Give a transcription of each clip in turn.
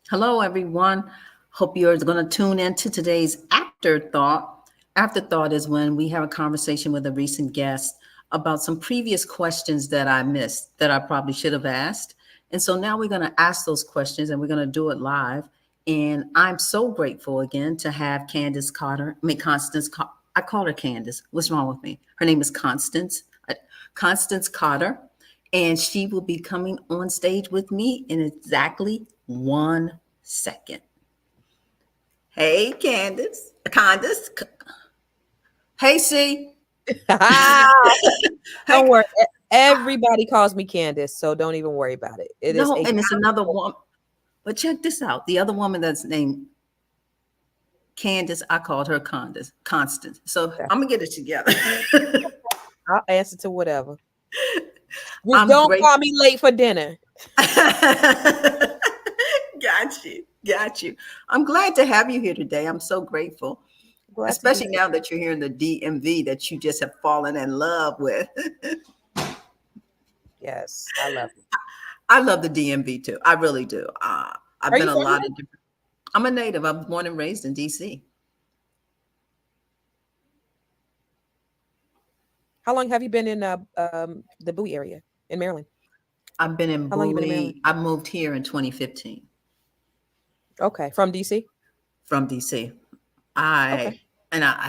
Hello, everyone. Hope you're going to tune into today's Afterthought. Afterthought is when we have a conversation with a recent guest about some previous questions that I missed that I probably should have asked. And so now we're going to ask those questions and we're going to do it live. And I'm so grateful again to have Candace Carter. I call her Candace. What's wrong with me? Her name is Constance Carter, and she will be coming on stage with me in exactly 1 second. Hey, Candace. Hey, C. Don't Hey, worry. Everybody calls me Candace, so don't even worry about it. It is no, a and it's another woman. But check this out. The other woman that's named Candace, I called her Constance. So I'm gonna get it together. I'll answer to whatever. Just I'm don't great. call me late for dinner. Got you. I'm glad to have you here today. I'm so grateful, Glad to be especially here. now that you're here in the DMV that you just have fallen in love with. Yes, I love it. I love the DMV too. I really do. I've Are been you a from lot here? of different. I'm a native. I was born and raised in DC. How long have you been in the Bowie area in Maryland? I've been in How long you been in Maryland? Bowie. I moved here in 2015 Okay, from DC. from DC. Okay. I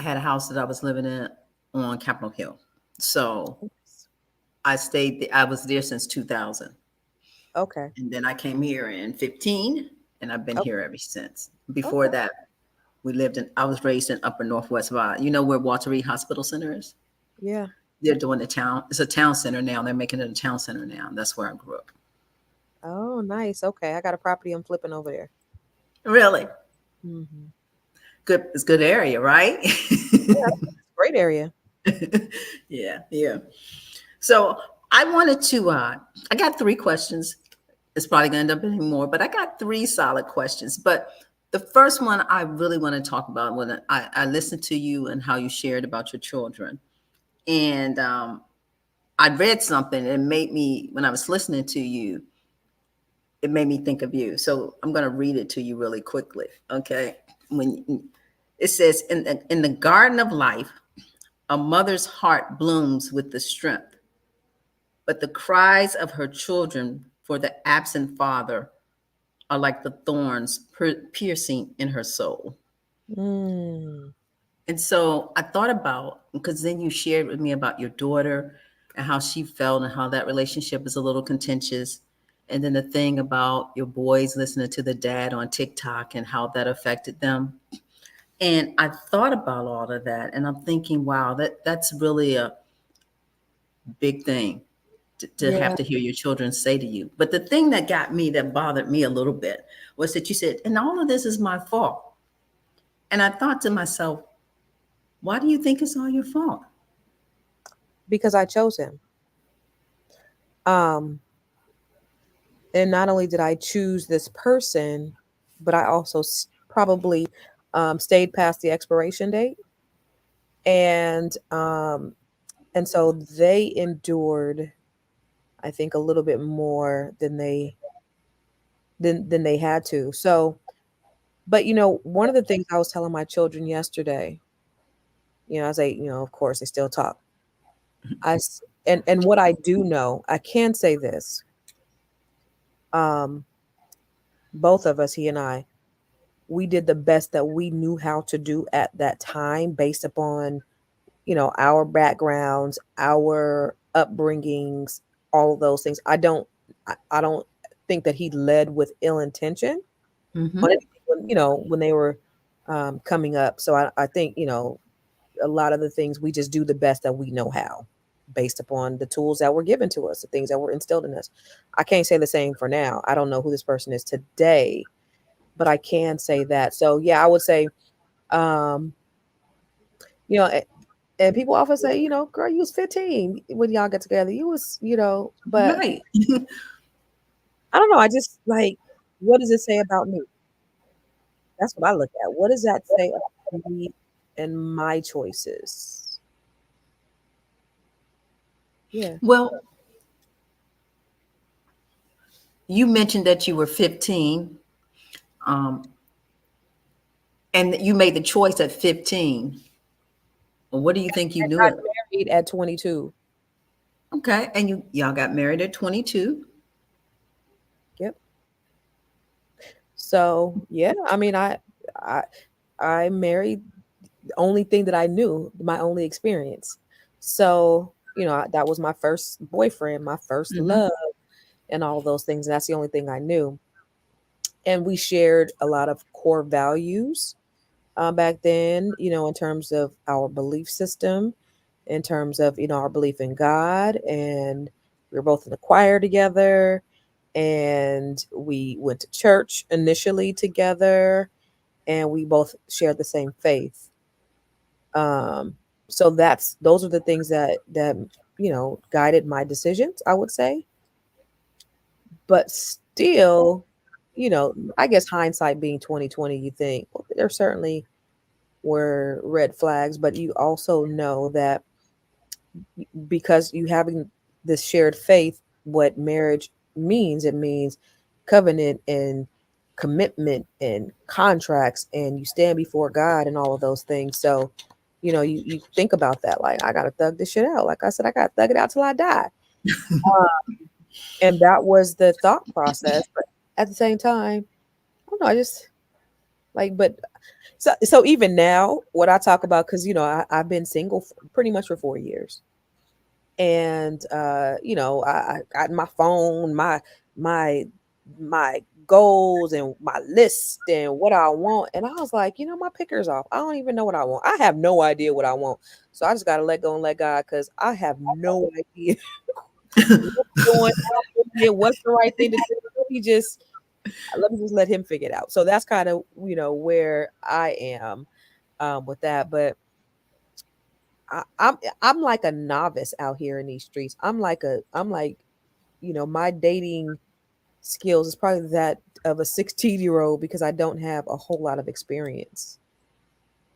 had a house that I was living in on Capitol Hill. So I stayed there. I was there since 2000. Okay. And then I came here in 15 and I've been Okay. here ever since. Before Okay. that, I was raised in upper Northwest Vine. You know where Walter Reed Hospital Center is? Yeah. They're doing it's a town center now. They're making it a town center now. That's where I grew up. Oh, nice. Okay, I got a property I'm flipping over there. Really? Hmm. Good. It's a good area, right? Yeah, great area. Yeah. So I wanted to, I got three questions. It's probably going to end up being more, but I got three solid questions. But the first one I really want to talk about when I listened to you and how you shared about your children. And I read something and it made me, when I was listening to you, it made me think of you. So I'm going to read it to you really quickly. Okay. When it says, in the garden of life, a mother's heart blooms with the strength, but the cries of her children for the absent father are like the thorns piercing in her soul. Mm. And so I thought about, because then you shared with me about your daughter and how she felt and how that relationship is a little contentious. And then the thing about your boys listening to the dad on TikTok and how that affected them. And I thought about all of that and I'm thinking, wow, that's really a big thing to have Yeah. to hear your children say to you. But the thing that bothered me a little bit was that you said, and all of this is my fault. And I thought to myself, why do you think it's all your fault? Because I chose him. Um, and not only did I choose this person, but I also probably stayed past the expiration date, and so they endured, I think, a little bit more than they had to. So, but one of the things I was telling my children yesterday, I say, of course they still talk. And what I do know, I can say this, um, both of us, he and I, we did the best that we knew how to do at that time based upon our backgrounds, our upbringings, all of those things. I don't think that he led with ill intention on Mm-hmm. anything when they were coming up. So I think a lot of the things we just do the best that we know how based upon the tools that were given to us, the things that were instilled in us. I can't say the same for now. I don't know who this person is today, but I can say that. So yeah, I would say, um, you know, and people often say, girl, you was 15 when y'all get together. You was, but Right. I don't know. I just like, what does it say about me? That's what I look at. What does that say about me and my choices? Yeah. Well, you mentioned that you were 15. Um, and you made the choice at 15. Well, what do you think you I knew got it? married at 22. Okay, and y'all got married at 22. Yep. So yeah, I mean, I I married the only thing that I knew, my only experience. So that was my first boyfriend, my first Hmm. love, and all those things. And that's the only thing I knew. And we shared a lot of core values back then, in terms of our belief system, in terms of, our belief in God. And we were both in the choir together. And we went to church initially together. And we both shared the same faith. Um, so those are the things that guided my decisions, I would say. But still, I guess hindsight being 2020, you think, well, there certainly were red flags, but you also know that because you having this shared faith, what marriage means, it means covenant and commitment and contracts, and you stand before God and all of those things. So, you think about that, like, I gotta thug this shit out. Like I said, I gotta thug it out till I die. And that was the thought process. But at the same time, I don't know, I just like, but so even now, what I talk about, because I've been single pretty much for 4 years, and I got my phone, my my goals and my list and what I want, and I was like, my picker's off. I don't even know what I want. I have no idea what I want, so I just got to let go and let God, because I have no idea what's going on here, what's the right thing to do. Let me just let him figure it out. So that's kind of where I am with that. But I'm like a novice out here in these streets. I'm like my dating skills is probably that of a 16-year-old, because I don't have a whole lot of experience.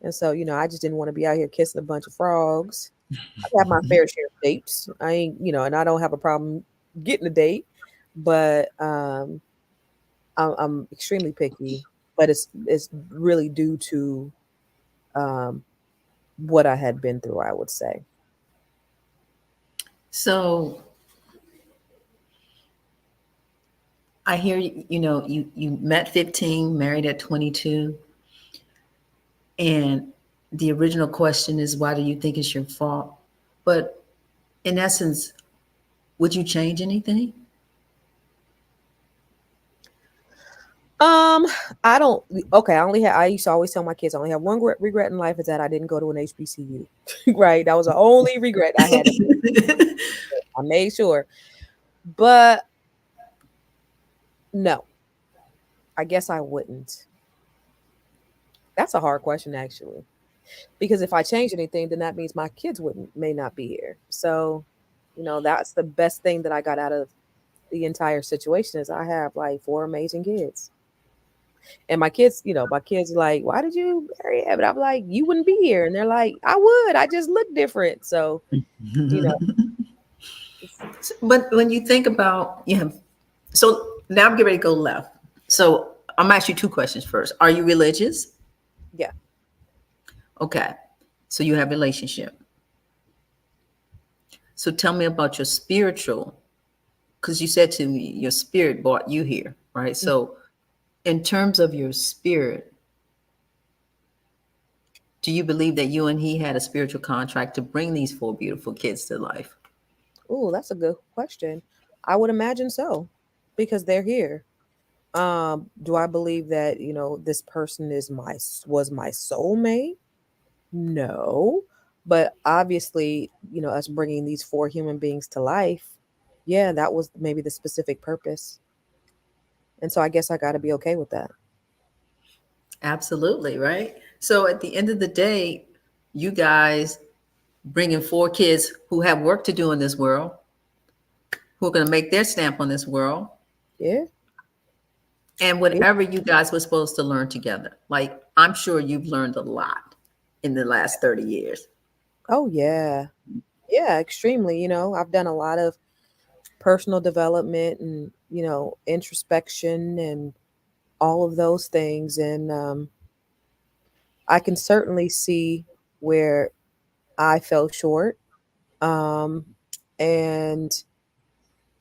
And so, I just didn't want to be out here kissing a bunch of frogs. I have my fair share of dates. I ain't, and I don't have a problem getting a date, but I'm extremely picky. But it's really due to um, what I had been through, I would say. So I hear you met 15, married at 22, and the original question is, why do you think it's your fault? But in essence, would you change anything? Um, I don't. Okay, I used to always tell my kids I only have one regret in life, is that I didn't go to an HBCU. Right, that was the only regret I had. I made sure, but no, I guess I wouldn't. That's a hard question, actually, because if I change anything, then that means my kids may not be here. So, that's the best thing that I got out of the entire situation, is I have like four amazing kids. And my kids are like, why did you marry him? And I'm like, you wouldn't be here. And they're like, I would. I just look different. So, you know, it's, But when you think about, so now I'm getting ready to go left. So I'm gonna ask you two questions first. Are you religious? yeah. Okay. So you have relationship. So tell me about your spiritual, because you said to me your spirit brought you here, right? So in terms of your spirit, do you believe that you and he had a spiritual contract to bring these four beautiful kids to life? Oh, that's a good question. I would imagine so, because they're here. Do I believe that, this person was my soulmate? No. But obviously, us bringing these four human beings to life, yeah, that was maybe the specific purpose. And so I guess I got to be okay with that. Absolutely, right? So at the end of the day, you guys bringing four kids who have work to do in this world, who are going to make their stamp on this world, Yeah. and Yeah. whatever you guys were supposed to learn together. Like, I'm sure you've learned a lot in the last 30 years. Oh, yeah. Yeah, extremely. I've done a lot of personal development and, introspection and all of those things. And I can certainly see where I fell short. Um, and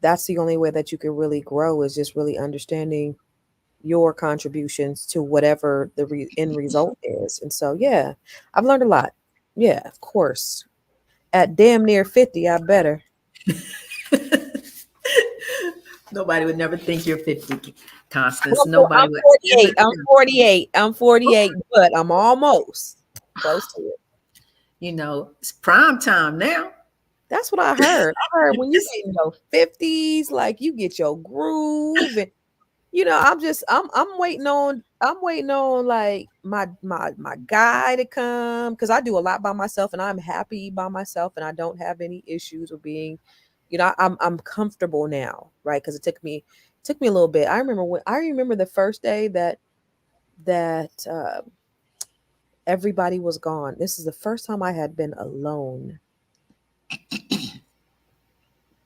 that's the only way that you can really grow, is just really understanding your contributions to whatever the end result is. And so, yeah, I've learned a lot. Yeah, of course. At damn near 50, I better. Nobody would never think you're 50, Well, Constance. I'm Nobody would 48. ever I'm think. 48. I'm 48, but I'm almost close to it. It's prime time now. That's what I heard. I heard when you get in your 50s, like you get your groove. And I'm waiting on like my guy to come, because I do a lot by myself and I'm happy by myself and I don't have any issues with being, I'm comfortable now, right? Because it took me a little bit. I remember the first day that everybody was gone. This is the first time I had been alone,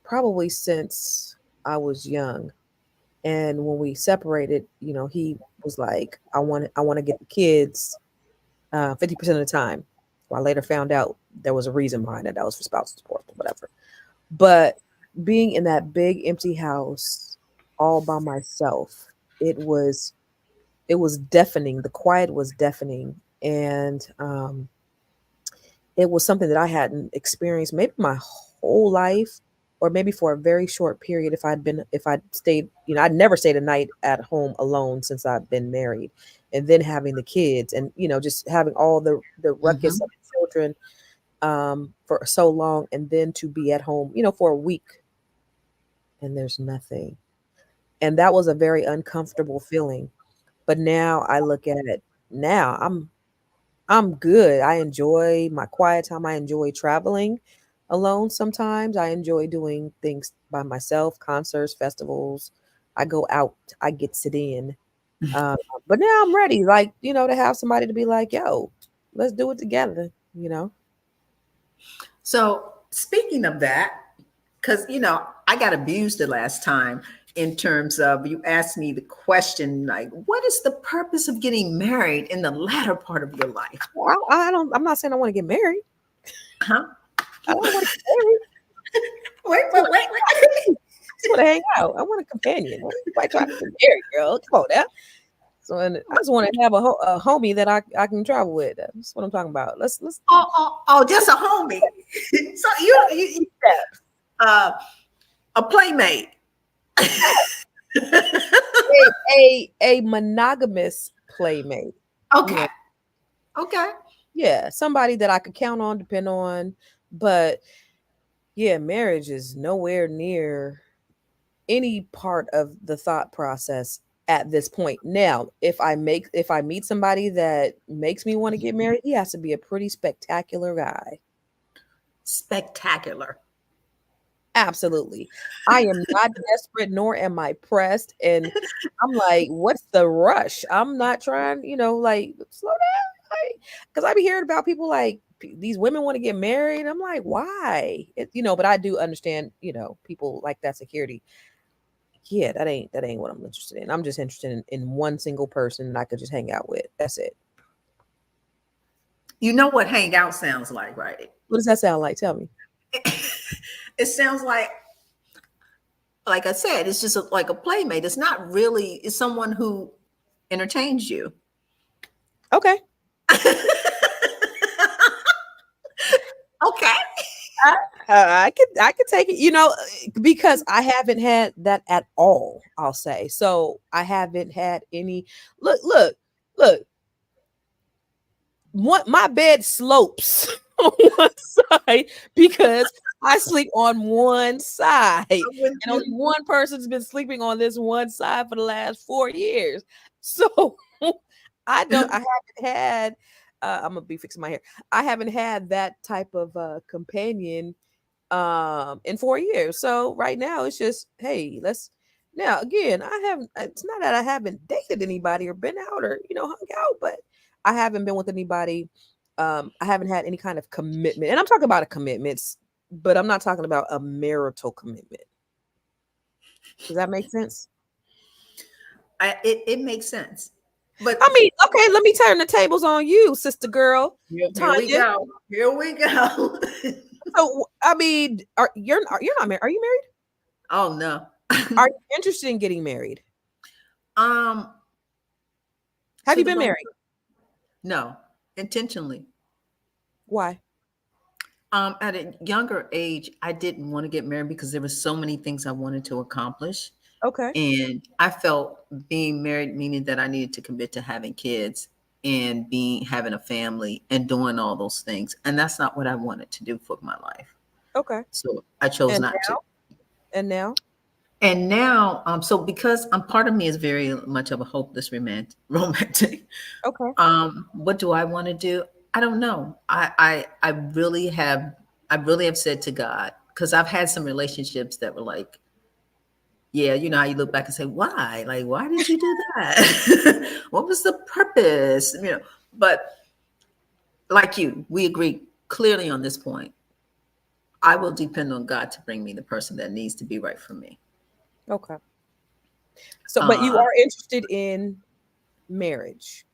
probably since I was young. And when we separated, he was like, I want to get the kids 50% of the time. Well, I later found out there was a reason behind it. That was for spousal support or whatever. But being in that big empty house all by myself, it was deafening. The quiet was deafening. And it was something that I hadn't experienced maybe my whole life, or maybe for a very short period. If I'd stayed, I'd never stayed a night at home alone since I've been married, and then having the kids, and just having all the ruckus Hmm. of the children for so long, and then to be at home, for a week, and there's nothing. And that was a very uncomfortable feeling. But now I look at it now, I'm good. I enjoy my quiet time. I enjoy traveling alone sometimes. I enjoy doing things by myself, concerts, festivals. I go out, I get sit in. Uh, but now I'm ready, like, to have somebody to be like, yo, let's do it together. So speaking of that, because I got abused the last time in terms of you asked me the question like, what is the purpose of getting married in the latter part of your life? Well, I'm not saying I want to get married. Huh? I don't want to get married. Wait, I wait, wait, wait. just want to hang out. I want a companion. Why try to get married, girl? Come on now. So, and I just want to have a homie that I can travel with. That's what I'm talking about. Let's Oh, just a homie. So you step. uh, a playmate. A monogamous playmate. You Okay. know, Okay. yeah, somebody that I could count on, depend on. But yeah, marriage is nowhere near any part of the thought process at this point. Now, if I meet somebody that makes me want to get married, he has to be a pretty spectacular guy. Spectacular. Absolutely. I am not desperate, nor am I pressed. And I'm like, what's the rush? I'm not trying, like, slow down. Because I be hearing about people like these women want to get married. I'm like, why? But I do understand, people like that security. Yeah, that ain't what I'm interested in. I'm just interested in one single person that I could just hang out with. That's it. You know what hangout sounds like, right? What does that sound like? Tell me. It sounds like I said, it's just like a playmate. It's not really, it's someone who entertains you. Okay. Okay. I could take it, because I haven't had that at all. I'll say so. I haven't had any. Look. My bed slopes on one side because I sleep on one side, I'm with and only you. one person's been sleeping on this one side for the last 4 years. So I haven't had. I'm gonna be fixing my hair. I haven't had that type of companion in 4 years. So right now it's just, hey, let's. Now again, I haven't. It's not that I haven't dated anybody or been out or hung out, but I haven't been with anybody. I haven't had any kind of commitment, and I'm talking about a commitments, but I'm not talking about a marital commitment. Does that make sense? It makes sense. But I mean, okay, let me turn the tables on you, sister girl, here we Tonya. go. Here we go. So, I mean, you're not married? Are you married? Oh no. Are you interested in getting married? um Have to you the been right, married? no, intentionally. Why? At a younger age, I didn't want to get married because there were so many things I wanted to accomplish. Okay. And I felt being married meaning that I needed to commit to having kids and having a family and doing all those things. And that's not what I wanted to do for my life. Okay. So I chose And not to. now? And now? And now, so because part of me is very much of a hopeless romantic. Okay. What do I want to do? I don't know. I really have said to God, because I've had some relationships that were like, yeah, you know how you look back and say, why? Like, why did you do that? What was the purpose? You know, but like you, we agree clearly on this point. I will depend on God to bring me the person that needs to be right for me. Okay. So, but you Uh, are interested in marriage.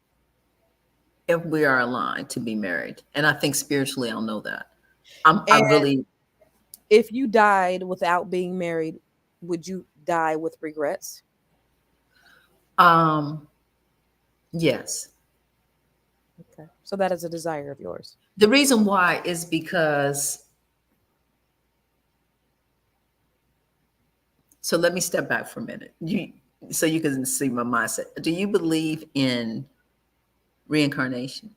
if we are aligned to be married. And I think spiritually I'll know that. I And really, if you died without being married, would you die with regrets? um, yes. Okay. So that is a desire of yours. The reason why is because, so let me step back for a minute. So you can see my mindset. Do you believe in reincarnation?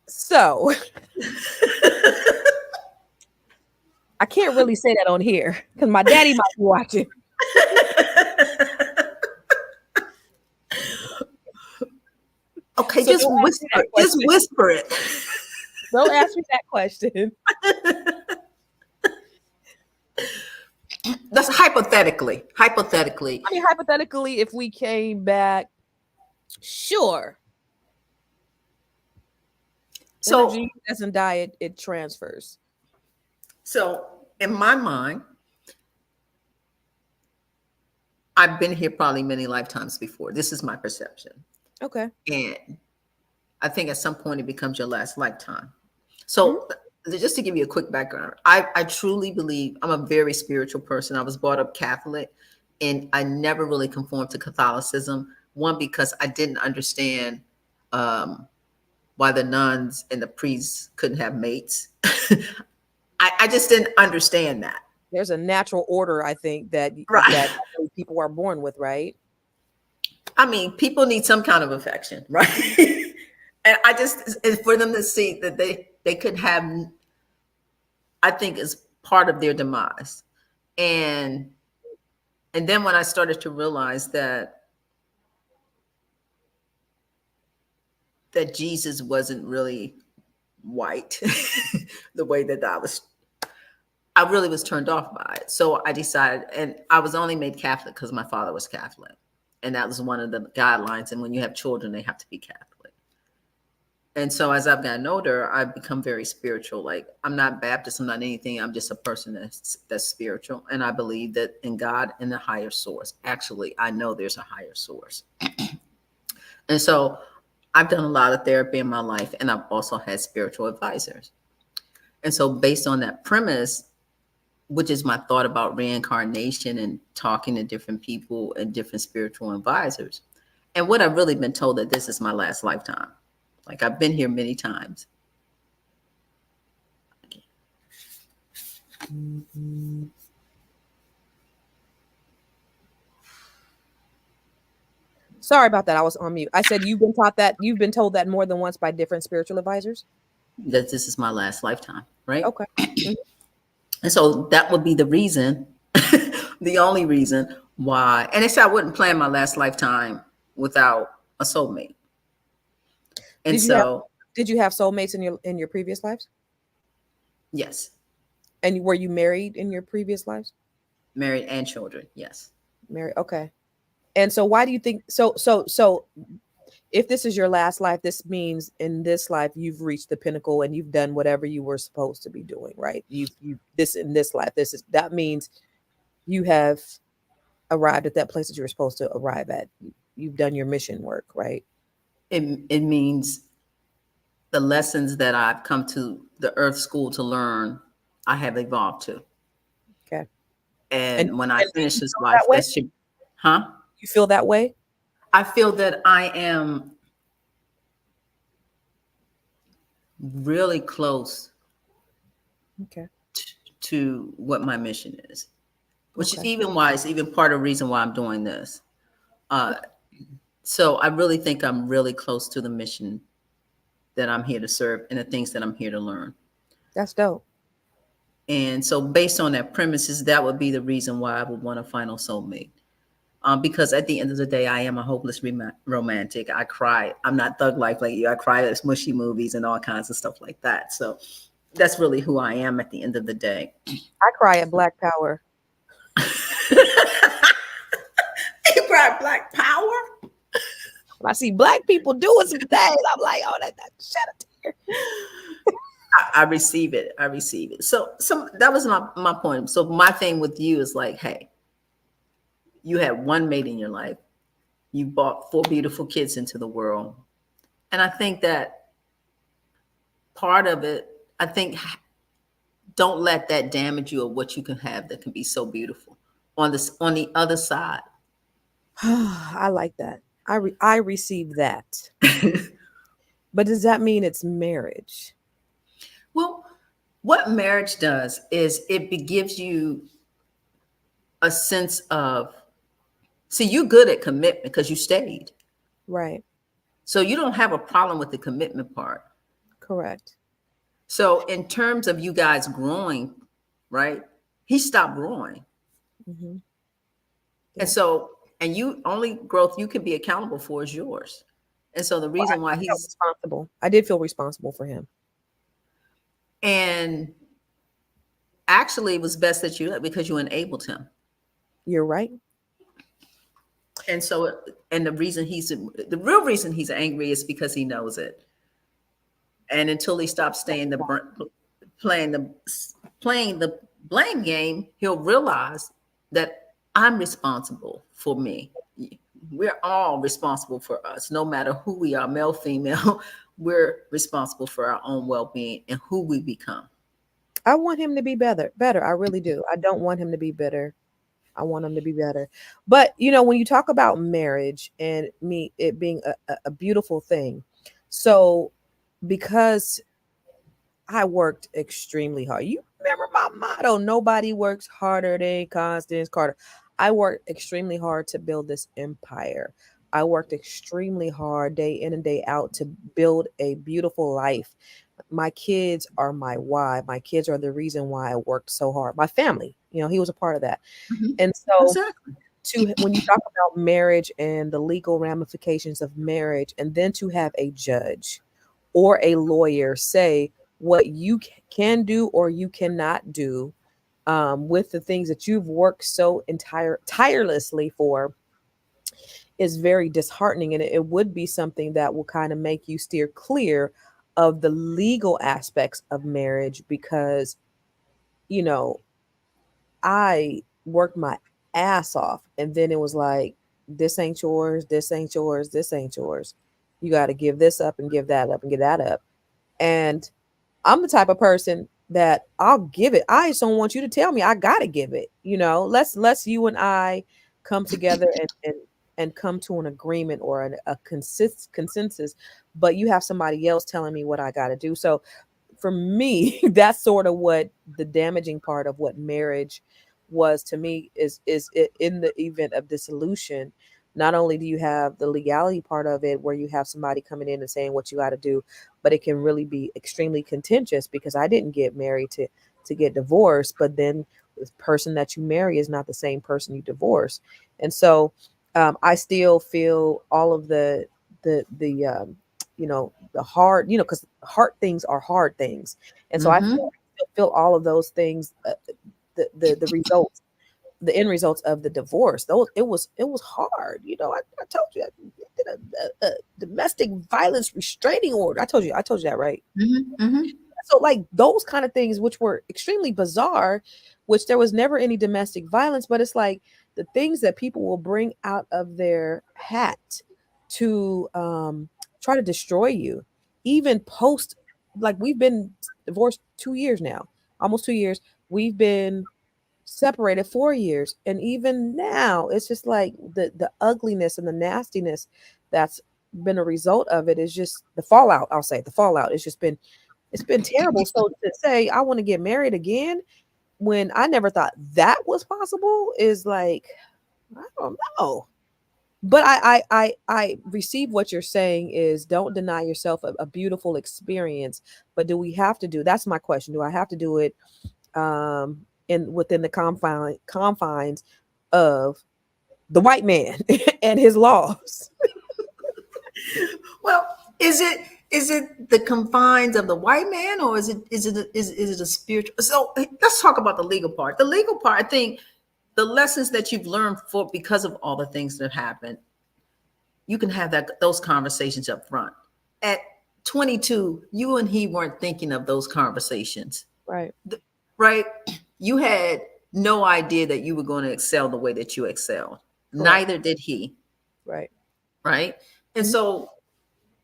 So I can't really say that on here because my daddy might be watching. Okay, So just don't ask me whisper. that Just question. whisper it. Don't ask me that question. That's hypothetically. Hypothetically. I mean, hypothetically, if we came back, sure. So, Energy doesn't die, it transfers. so in my mind, I've been here probably many lifetimes before. This is my perception. Okay. And I think at some point it becomes your last lifetime. Mhm. So just to give you a quick background, I truly believe I'm a very spiritual person. I was brought up Catholic and I never really conformed to Catholicism. One, because I didn't understand um, why the nuns and the priests couldn't have mates. I just didn't understand that. There's a natural order, I think, that Right. that people are born with, right? I mean, people need some kind of affection, right? And I just, and for them to see that they could have, I think is part of their demise. And and then when I started to realize that Jesus wasn't really white, the way that I really was turned off by it. So I decided, and I was only made Catholic because my father was Catholic. And that was one of the guidelines. And when you have children, they have to be Catholic. And so as I've gotten older, I've become very spiritual. Like I'm not Baptist, I'm not anything. I'm just a person that's spiritual. And I believe that in God and the higher source. Actually, I know there's a higher source. And so I've done a lot of therapy in my life, and I've also had spiritual advisors. And so based on that premise, which is my thought about reincarnation and talking to different people and different spiritual advisors. And what I've really been told that this is my last lifetime. Like I've been here many times. Sorry about that. I was on mute. I said you've been told that more than once by different spiritual advisors. That this is my last lifetime, right? Okay. Mhm. And so that would be the reason, the only reason why. And they said I wouldn't plan my last lifetime without a soulmate. And Did you have so, did you have soulmates in your previous lives? yes, And were you married in your previous lives? married and children, yes. Married. Okay. And so why do you think so if this is your last life, this means in this life you've reached the pinnacle and you've done whatever you were supposed to be doing, right? You this in this life. That means you have arrived at that place that you were supposed to arrive at. You've done your mission work, right? It means the lessons that I've come to the earth school to learn, I have evolved to. Okay. And And when I and do finish you this feel life, that way? that should, huh? You feel that way? I feel that I am really close Okay. to what my mission is, which is Okay. even why it's even part of the reason why I'm doing this. Uh, so I really think I'm really close to the mission that I'm here to serve and the things that I'm here to learn. That's dope. And so based on that premises, that would be the reason why I would want a final soulmate. Because at the end of the day, I am a hopeless romantic. I cry. I'm not thug life like you. I cry at smushy movies and all kinds of stuff like that. So that's really who I am at the end of the day. I cry at Black Power. You cry at Black Power? When I see black people doing some things, I'm like, oh, that shed a tear. I receive it. I receive it. So that was my point. So my thing with you is like, hey, you had one mate in your life. You brought 4 beautiful kids into the world. And I think that part of it, I think, don't let that damage you of what you can have that can be so beautiful on the other side. I like that. I receive that. But does that mean it's marriage? Well, what marriage does is gives you a sense of, see, you're good at commitment because you stayed. Right. So you don't have a problem with the commitment part. Correct. So in terms of you guys growing, right? He stopped growing. Mm-hmm. And Yeah. so, and you only growth you can be accountable for is yours. And so the Well, reason why I felt he's, responsible. I did feel responsible for him. and actually it was best that you let because you enabled him. You're right. And so, and the real reason he's angry is because he knows it. And until he stops playing the playing the blame game, he'll realize that I'm responsible for me. We're all responsible for us, no matter who we are, male, female. We're responsible for our own well-being and who we become. I want him to be better. Better. I really do. I don't want him to be bitter. I want him to be better. But when you talk about marriage and me, it being a beautiful thing. So because I worked extremely hard. You remember my motto, nobody works harder than Constance Carter. I worked extremely hard to build this empire. I worked extremely hard day in and day out to build a beautiful life. My kids are my why. My kids are the reason why I worked so hard. My family, he was a part of that. Mhm. And so Exactly. when you talk about marriage and the legal ramifications of marriage, and then to have a judge or a lawyer say what you can do or you cannot do with the things that you've worked so tirelessly for is very disheartening. And it would be something that will kind of make you steer clear of the legal aspects of marriage because, you know, I worked my ass off and then it was like, this ain't yours, this ain't yours, this ain't yours. You got to give this up and give that up and give that up. And I'm the type of person that I'll give it. I just don't want you to tell me I gotta give it. Let's you and I come together and come to an agreement or a consensus. But you have somebody else telling me what I gotta do. So for me, that's sort of what the damaging part of what marriage was to me is it, in the event of dissolution. Not only do you have the legality part of it where you have somebody coming in and saying what you got to do, but it can really be extremely contentious because I didn't get married to get divorced, but then the person that you marry is not the same person you divorce. And so I still feel all of the hard, because hard things are hard things. And so I Mm-hmm. feel all of those things, the results, the end results of the divorce. Those it was hard. I told you I did a domestic violence restraining order. I told you that, right? Mm-hmm. Mm-hmm. So like those kind of things, which were extremely bizarre, which there was never any domestic violence, but it's like the things that people will bring out of their hat to try to destroy you, even post, like we've been divorced 2 years now, almost 2 years. We've been separated 4 years, and even now it's just like the ugliness and the nastiness that's been a result of it is just the fallout. I'll say the fallout. It's been terrible. So to say I want to get married again when I never thought that was possible is like, I don't know. But I receive what you're saying is don't deny yourself a beautiful experience. But do we have to do, that's my question. Do I have to do it in within the confines of the white man and his laws? Well, is it the confines of the white man, or is it a spiritual? So let's talk about the legal part. The legal part, I think, the lessons that you've learned for because of all the things that happened, you can have those conversations up front. At 22, you and he weren't thinking of those conversations, Right. right? You had no idea that you were going to excel the way that you excelled. Correct. Neither did he, Right. right? And Mhm. so,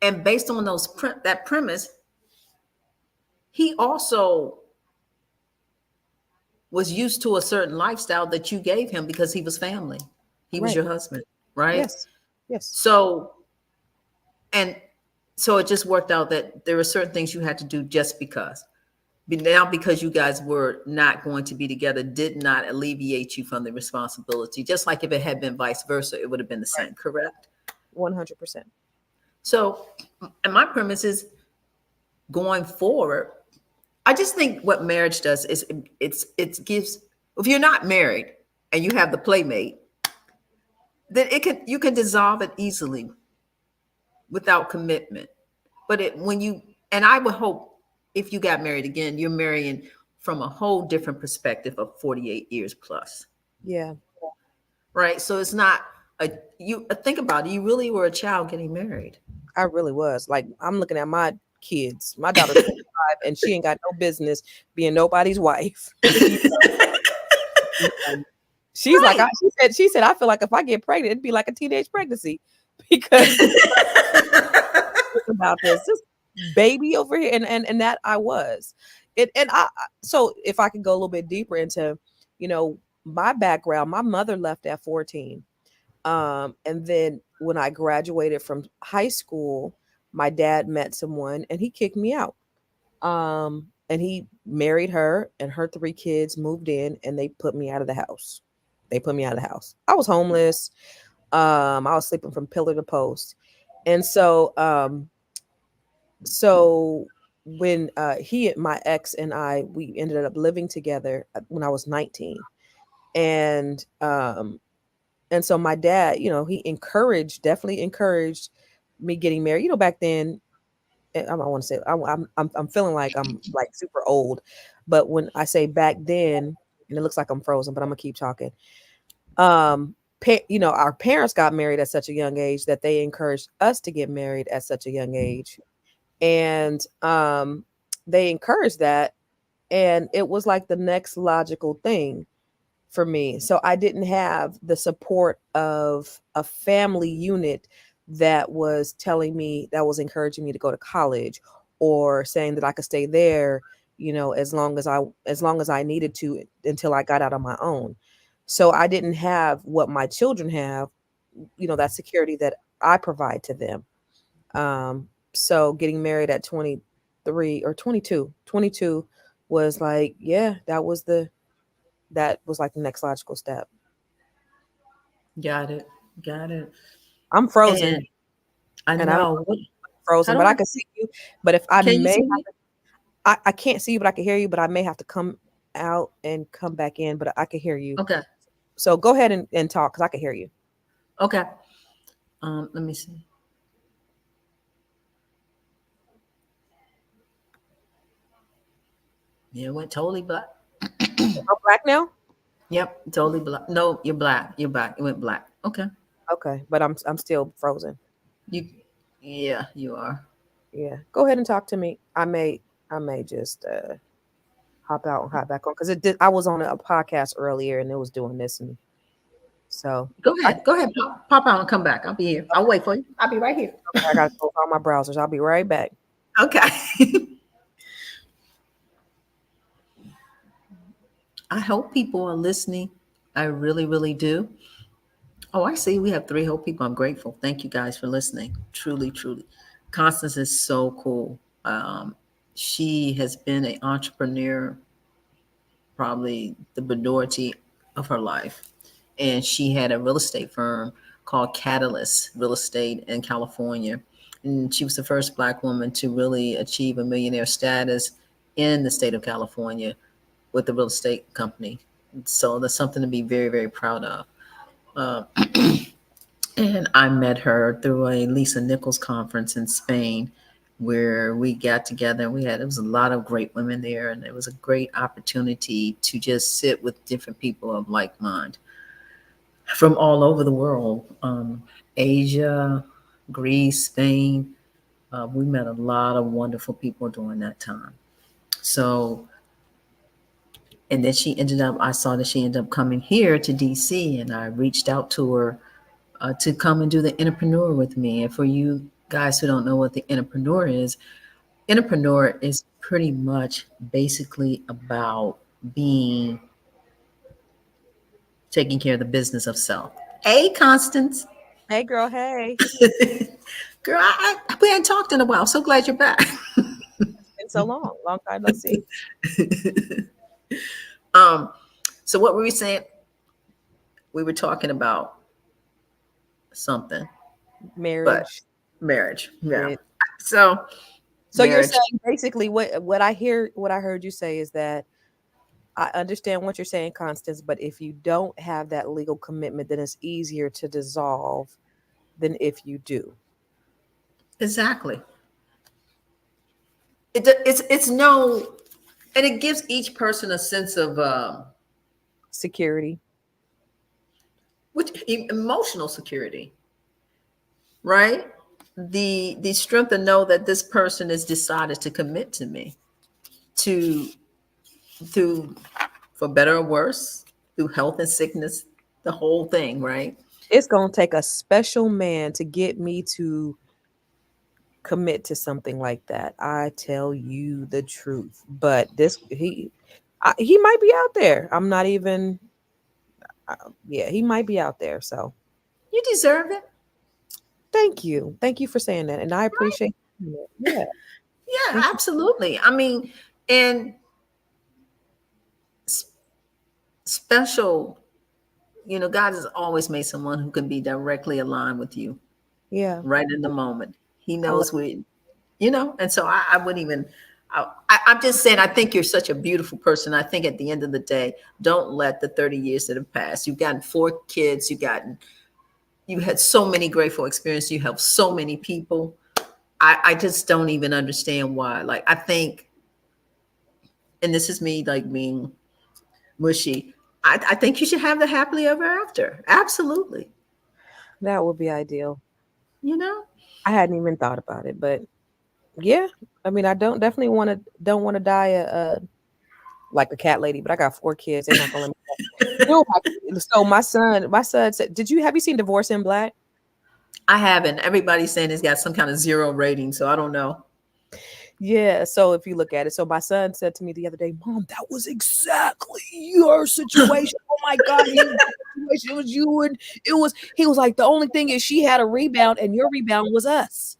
and based on that premise, he also was used to a certain lifestyle that you gave him because he was family. He was Right. your husband, right? Yes. Yes. So, and so it just worked out that there were certain things you had to do just because. Now, because you guys were not going to be together, did not alleviate you from the responsibility. Just like if it had been vice versa, it would have been the Right. same, correct? 100%. So, and my premise is going forward, I just think what marriage does is it gives, if you're not married and you have the playmate, then you can dissolve it easily without commitment. But when you, and I would hope if you got married again, you're marrying from a whole different perspective of 48 years plus, Yeah. right? So it's not you think about it, you really were a child getting married. I really was. Like, I'm looking at my kids. My daughter's 25 and she ain't got no business being nobody's wife. And she's like, Right. she said, I feel like if I get pregnant, it'd be like a teenage pregnancy because about this baby over here. And that I was. So if I could go a little bit deeper into, my background, my mother left at 14. And then when I graduated from high school, my dad met someone and he kicked me out. And he married her and her 3 kids moved in and they put me out of the house. They put me out of the house. I was homeless. I was sleeping from pillar to post. And so when my ex and we ended up living together when I was 19. And so my dad, he definitely encouraged me getting married. Back then, I don't want to say I'm feeling like I'm like super old, but when I say back then, and it looks like I'm frozen, but I'm gonna keep talking. Our parents got married at such a young age that they encouraged us to get married at such a young age, and they encouraged that, and it was like the next logical thing for me. So I didn't have the support of a family unit that was encouraging me to go to college or saying that I could stay there, as long as I needed to until I got out on my own. So I didn't have what my children have, that security that I provide to them. So getting married at 23 or 22 was like, yeah, that was like the next logical step. Got it. Got it. I'm frozen, And I and I don't know know. if you're How frozen, do but I I, can see you. But if I can you may, see me? I can't see you, but I can hear you. But I may have to come out and come back in, but I can hear you. Okay. So go ahead and talk because I can hear you. Okay. Let me see. Yeah, it went totally black. I'm black now. Yep, totally black. No, you're black. You're black. It went black. Okay. Okay, but I'm still frozen. You, yeah, you are. Yeah, go ahead and talk to me. I may I may just hop out and hop back on because it did. I was on a podcast earlier and it was doing this, and so Go I, ahead. Go ahead. Pop out and come back. I'll be here. I'll wait for you. I'll be right here. I got to close all my browsers. I'll be right back. Okay. I hope people are listening. I really, really do. Oh, I see. We have three whole people. I'm grateful. Thank you guys for listening. Truly, truly. Constance is so cool. She has been an entrepreneur probably the majority of her life. And she had a real estate firm called Catalyst Real Estate in California. And she was the first Black woman to really achieve a millionaire status in the state of California with the real estate company. So that's something to be very, very proud of. Uh, and I met her through a Lisa Nichols conference in Spain, where we got together and it was a lot of great women there, and it was a great opportunity to just sit with different people of like mind from all over the world, Asia, Greece, Spain. We met a lot of wonderful people during that time. So, and then I saw that she ended up coming here to DC, and I reached out to her to come and do the entrepreneur with me. And for you guys who don't know what the entrepreneur is pretty much basically about being taking care of the business of self. Hey, Constance. Hey, girl. Hey, Girl, we hadn't talked in a while. So glad you're back. it's been so long time no see. um, so what were we saying? We were talking about something, but Marriage. marriage. Yeah. Yeah. So So you're marriage. saying basically what I heard you say is that I understand what you're saying, Constance, but if you don't have that legal commitment, then it's easier to dissolve than if you do. Exactly. It's no, and it gives each person a sense of Security. which emotional security, right? The strength to know that this person has decided to commit to me, to through for better or worse, through health and sickness, the whole thing, right? It's going to take a special man to get me to commit to something like that. I tell you the truth. But he might be out there. I'm not even yeah, he might be out there. So, You deserve it. thank you. Thank you for saying that and I appreciate it. Yeah. Yeah, Thank you. absolutely. I mean, and s- special, God has always made someone who can be directly aligned with you Yeah. right in the moment. He I love knows and so I wouldn't even, I'm just saying, I think you're such a beautiful person. I think at the end of the day, don't let the 30 years that have passed, you've gotten 4 kids, you had so many grateful experiences, you have so many people. I just don't even understand why. Like, I think, and this is me like being mushy, I think you should have the happily ever after. Absolutely. that would be ideal. You know? I hadn't even thought about it, but yeah. I mean, I don't want to die like a cat lady, but I got 4 kids. They're not gonna let me. No, so my son said, have you seen Divorce in Black? I haven't. Everybody's saying it's got some kind of 0 rating, so I don't know. Yeah. So if you look at it, so my son said to me the other day, Mom, that was exactly your situation. Oh my God, it was you, and he was like, the only thing is she had a rebound, and your rebound was us.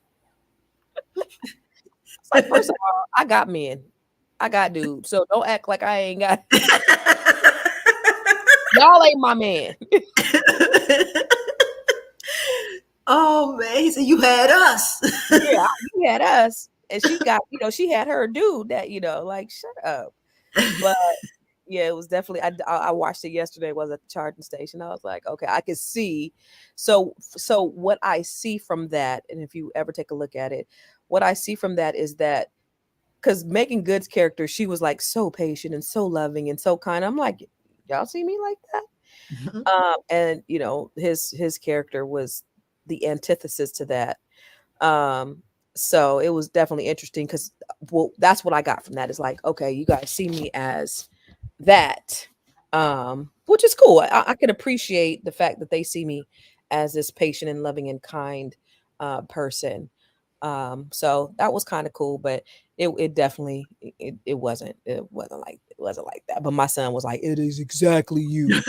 It's like, first of all, I got men. I got dudes. So don't act like I ain't got y'all ain't my man. Oh man, he said you had us. Yeah, he had us. And she got, she had her dude that, like, shut up. But yeah, it was definitely. I watched it yesterday. Was at the charging station. I was like, okay, I could see. So what I see from that, and if you ever take a look at it, what I see from that is that because Megan Good's character, she was like so patient and so loving and so kind. I'm like, y'all see me like that? And his character was the antithesis to that. Um, So it was definitely interesting because, well, that's what I got from that. Is like, okay, you guys see me as that, which is cool. I can appreciate the fact that they see me as this patient and loving and kind person. So that was kind of cool, but it definitely it wasn't like that. But my son was like, it is exactly you.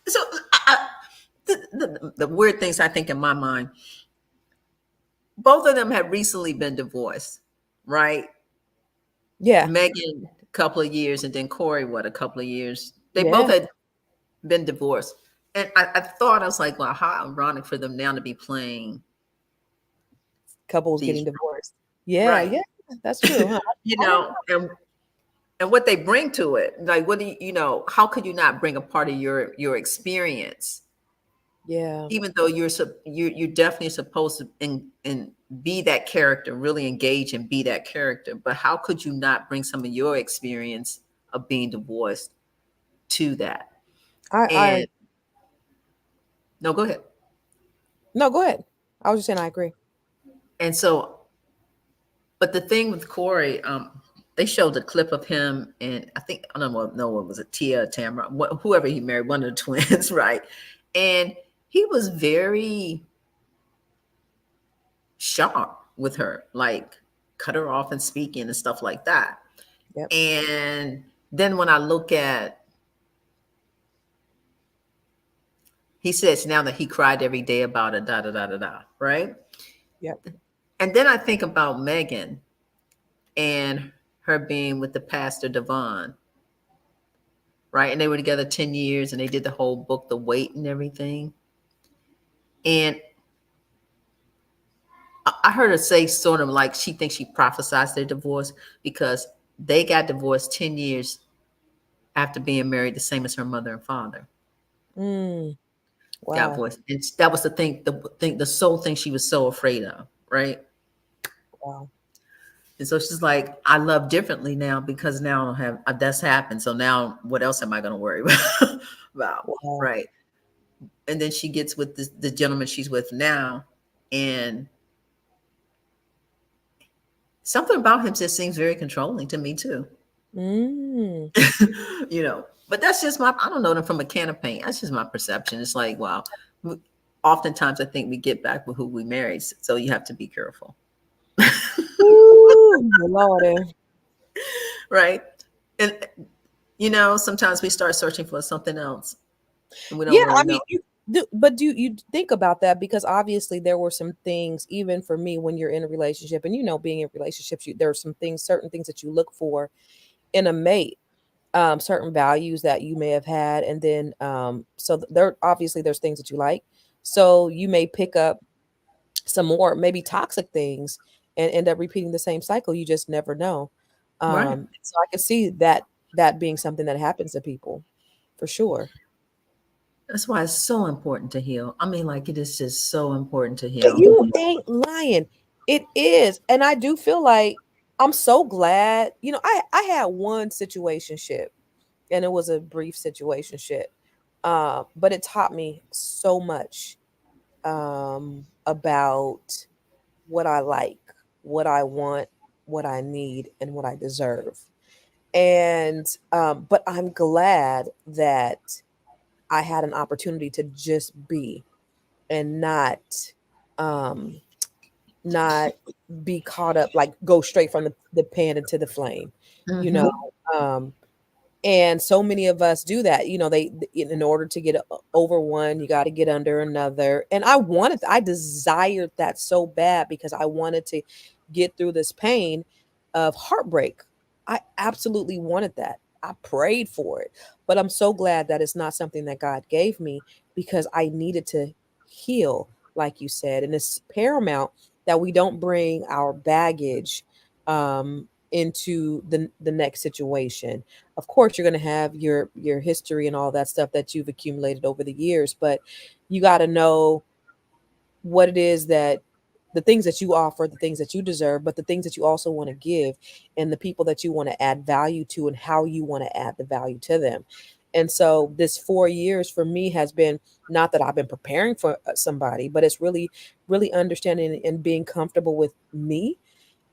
So the weird things I think in my mind, both of them have recently been divorced, right? Yeah, Megan, a couple of years, and then Corey, what, a couple of years. They both yeah. had been divorced. And I thought, I was like, well, how ironic for them now to be playing Couples these, getting divorced. Yeah, right? yeah, that's true. Huh? You I didn't know, and what they bring to it, like, what do how could you not bring a part of your experience, Yeah, even though you're definitely supposed to and be that character, really engage and be that character, but how could you not bring some of your experience of being divorced to that? I And no, go ahead. no, go ahead. I was just saying I agree. And so, but the thing with Corey, they showed a clip of him, and I think, I don't know what was it, Tia, Tamara, whoever he married, one of the twins, right? And he was very sharp with her, like cut her off and speaking and stuff like that. Yep. And then when I look at, he says now that he cried every day about it, da da da da da, right? Yep. And then I think about Megan and her being with the pastor Devon, right? And they were together 10 years and they did the whole book, The Wait and everything. And I heard her say sort of like she thinks she prophesized their divorce because they got divorced 10 years after being married, the same as her mother and father Mm, got wow. divorced. And that was the sole thing she was so afraid of, right? Wow. And so she's like, I love differently now because now I don't have that's happened. So now what else am I going to worry about? Wow. Right. And then she gets with the gentleman she's with now, and something about him just seems very controlling to me too. Mm. But that's just I don't know them from a can of paint. That's just my perception. It's like, wow. Oftentimes I think we get back with who we married. So you have to be careful. Ooh, Lordy. Right. And sometimes we start searching for something else and we don't Yeah, really I mean, know. but do you think about that? Because obviously there were some things, even for me, when you're in a relationship, and being in relationships, there are some things, certain things that you look for in a mate, certain values that you may have had, and then there obviously there's things that you like, so you may pick up some more maybe toxic things and end up repeating the same cycle. You just never know. Right. So I can see that being something that happens to people for sure. That's why it's so important to heal. I mean, like, it is just so important to heal. You ain't lying. It is. And I do feel like I'm so glad. I had one situationship, and it was a brief situationship. But it taught me so much about what I like, what I want, what I need, and what I deserve. And but I'm glad that I had an opportunity to just be and um not be caught up, like go straight from the pan into the flame, you know. Hmm. Um and so many of us do that. They, in order to get over one, you got to get under another. And I desired that so bad because I wanted to get through this pain of heartbreak. I absolutely wanted that. I prayed for it. But I'm so glad that it's not something that God gave me, because I needed to heal, like you said. And it's paramount that we don't bring our baggage into the next situation. Of course, you're going to have your history and all that stuff that you've accumulated over the years, but you got to know what it is, that the things that you offer, the things that you deserve, but the things that you also want to give, and the people that you want to add value to, and how you want to add the value to them. And so this 4 years for me has been not that I've been preparing for somebody, but it's really, really understanding and being comfortable with me.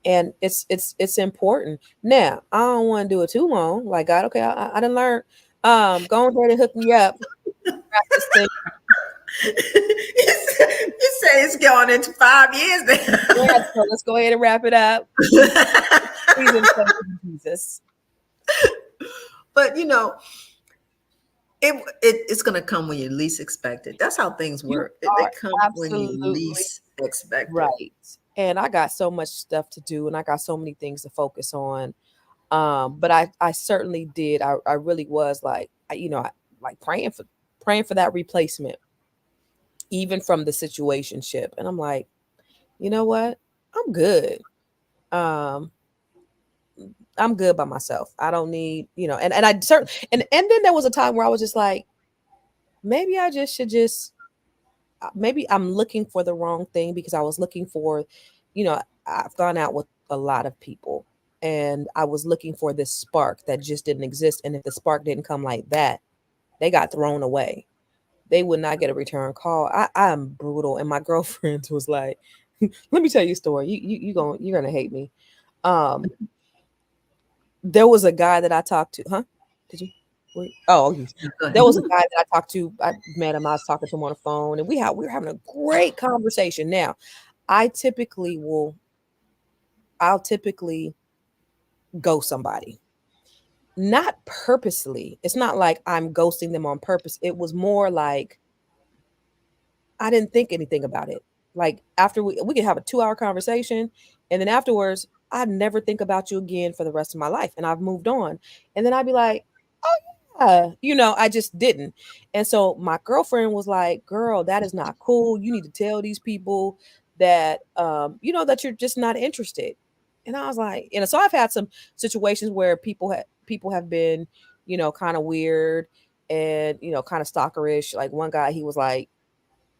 And it's important. Now, I don't want to do it too long. Like God, okay, I done learned. Go ahead and hook me up. Wrap this thing. You say it's going into 5 years Yeah, so let's go ahead and wrap it up. Please, now. please, in the name of Jesus. But it's going to come when you least expect it. That's how things You work. They are come when you absolutely least expect it. right. And I got so much stuff to do and I got so many things to focus on. But I certainly did. I really was like, like praying for that replacement, even from the situationship. And I'm like, you know what? I'm good. Um, I'm good by myself. I don't need, and I certainly, and then there was a time where I was just like, maybe I just should just, maybe I'm looking for the wrong thing because I was looking for, I've gone out with a lot of people and I was looking for this spark that just didn't exist. And if the spark didn't come like that, they got thrown away. They would not get a return call. I'm brutal. And my girlfriend was like, let me tell you a story. You're gonna hate me. Um, there was a guy that I talked to, huh? Did you? Wait. Oh, Go there ahead. was a guy that I talked to. I met him. I was talking to him on the phone, and we were having a great conversation. Now, I typically will. I'll typically ghost somebody, not purposely. It's not like I'm ghosting them on purpose. It was more like I didn't think anything about it. Like after we could have a 2 hour conversation, and then afterwards, I'd never think about you again for the rest of my life, and I've moved on. And then I'd be like, I just didn't. And so my girlfriend was like, "Girl, that is not cool. You need to tell these people that that you're just not interested." And I was like, so I've had some situations where people have been, kind of weird and kind of stalkerish. Like one guy, he was like,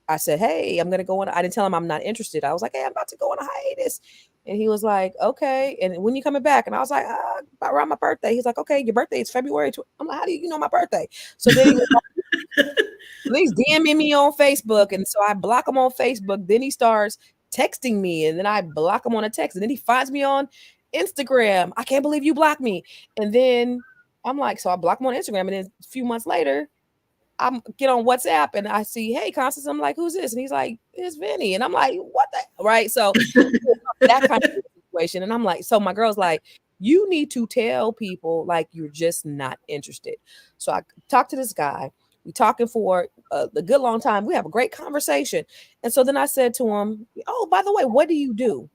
I said, "Hey, I'm gonna go on." I didn't tell him I'm not interested. I was like, "Hey, I'm about to go on a hiatus," and he was like, "Okay." And when you coming back? And I was like, "About around my birthday." He's like, "Okay, your birthday is February." I'm like, "How do you know my birthday?" So then he was like, he's DMing me on Facebook, and so I block him on Facebook. Then he starts texting me, and then I block him on a text, and then he finds me on Instagram. I can't believe you blocked me. And then I'm like, so I block him on Instagram, and then a few months later. I'm get on WhatsApp and I see, hey, Constance. I'm like, who's this? And he's like, it's Vinny. And I'm like, what the right? So that kind of situation. And I'm like, so my girl's like, you need to tell people like you're just not interested. So I talked to this guy. We talking for a good long time. We have a great conversation. And so then I said to him, oh, by the way, what do you do?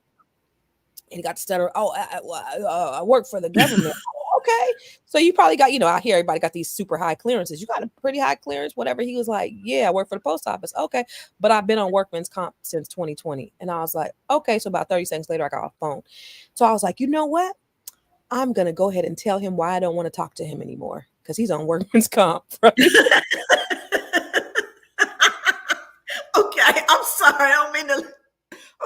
And he got to stutter. Oh, I work for the government. Oh, okay. So you probably got, I hear everybody got these super high clearances. You got a pretty high clearance, whatever. He was like, yeah, I work for the post office. Okay. But I've been on workman's comp since 2020. And I was like, okay. So about 30 seconds later, I got off the phone. So I was like, you know what? I'm going to go ahead and tell him why I don't want to talk to him anymore because he's on workman's comp. Right? Okay, I'm sorry. I don't mean to.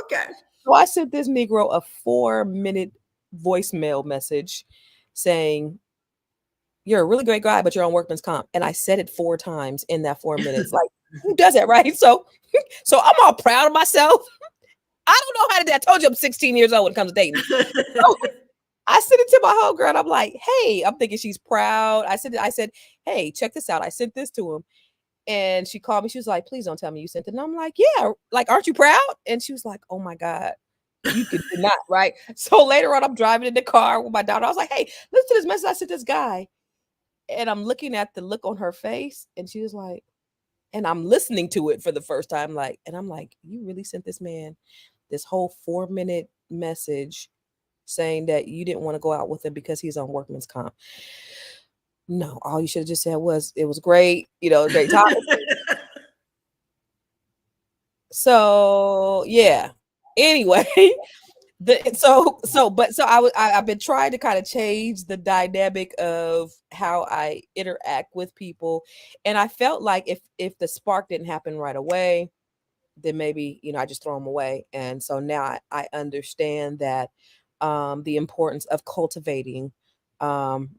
Okay. So I sent this Negro a 4-minute voicemail message saying, you're a really great guy, but you're on workman's comp. And I said it 4 times in that 4 minutes. Like, who does that, right? So I'm all proud of myself. I don't know how to do that. I told you I'm 16 years old when it comes to dating. So I sent it to my homegirl and I'm like, hey, I'm thinking she's proud. I said, hey, check this out. I sent this to him. And she called me. She was like, please don't tell me you sent it. And I'm like, yeah, like, aren't you proud? And she was like, oh my God, you could not, right? So later on, I'm driving in the car with my daughter. I was like, hey, listen to this message I sent this guy. And I'm looking at the look on her face. And she was like, and I'm listening to it for the first time. Like, and I'm like, you really sent this man this whole 4-minute message saying that you didn't want to go out with him because he's on workman's comp. No, all you should have just said was, it was great, great topic. So yeah. Anyway, I've been trying to kind of change the dynamic of how I interact with people, and I felt like if the spark didn't happen right away, then maybe I just throw them away. And so now I understand that the importance of cultivating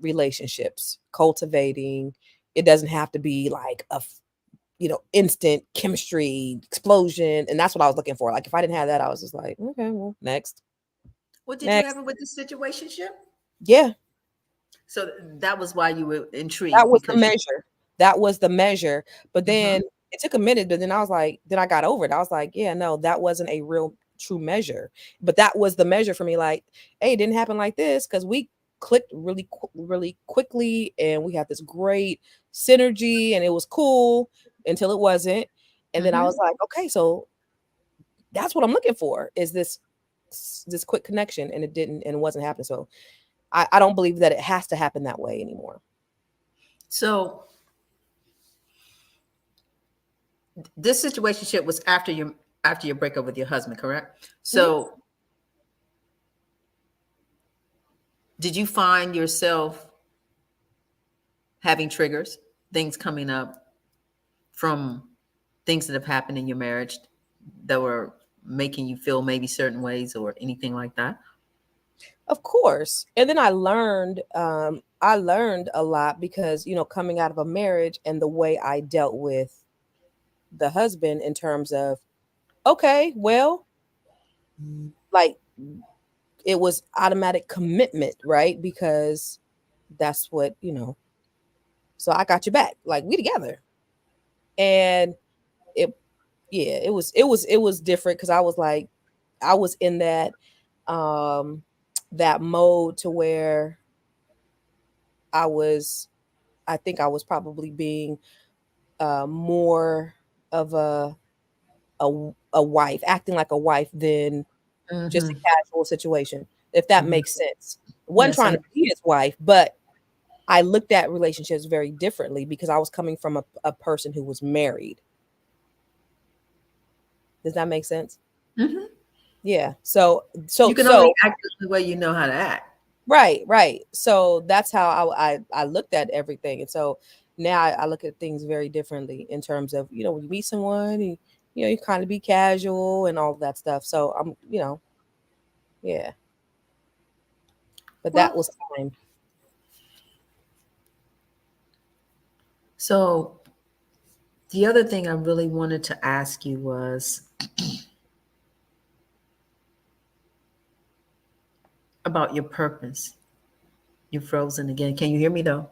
relationships, cultivating It doesn't have to be like instant chemistry explosion. And that's what I was looking for. Like if I didn't have that, I was just like, okay, well, next. Well, did you Next. have it with the situationship? Yeah. So that was why you were That intrigued was the because you. measure. That was the measure. But Mhm. then it took a minute, but then I was like, then I got over it. I was like, yeah, no, that wasn't a real true measure. But that was the measure for me. Like, hey, it didn't happen like this because we clicked really quickly and we had this great synergy and it was cool until it wasn't. And then I was Mhm. like, okay, so that's what I'm looking for is this quick connection, and it didn't, and it wasn't happening. So I don't believe that it has to happen that way anymore. So this situationship was after your breakup with your husband, correct? Mhm. So did you find yourself having triggers, things coming up from things that have happened in your marriage that were making you feel maybe certain ways or anything like that? Of course. And then I learned a lot because, coming out of a marriage and the way I dealt with the husband in terms of, okay, well, like it was automatic commitment, right? Because that's what, so I got your back. Like we together. And it yeah, it was different because I was like, I was in um that mode to where I was I think I was probably being more of a wife, acting like a wife than just a Mm-hmm. casual situation, if that Mm-hmm. makes sense. I wasn't Yes, trying to be his wife, but I looked at relationships very differently because I was coming from a person who was married. Does that make sense? mm-hmm. Yeah. So so You can only so act the way you know how to act. right. So that's how I looked at everything, and so now I look at things very differently in terms of when you meet someone, and, you kind of be casual and all of that stuff. So yeah, but that Well, was time. so the other thing I really wanted to ask you was about your purpose. You're frozen again. Can you hear me though?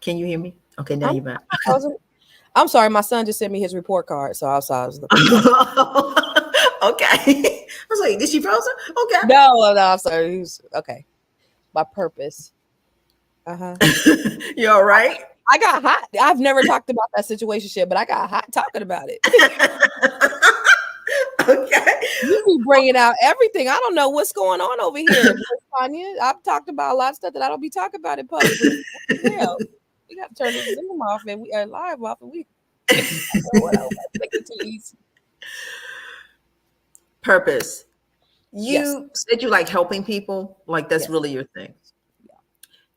Can you hear me? Okay, now I'm, you're back. I wasn't. I'm sorry, my son just sent me his report card, so I was looking at it. Okay. I was like, is she frozen? No, I'm sorry. Okay. My purpose. Uh-huh. Okay. You all right? I got hot. I've never talked about that situation, but I got hot talking about it. Okay. You be bringing out everything. I don't know what's going on over here, Miss Tanya. I've talked about a lot of stuff that I don't be talking about in public. But what the hell? We got to turn this Zoom off and we are live off, and we what else? Click the T's. Purpose. Yes. You said you like helping people. Like that's Yes. really your thing. Yeah.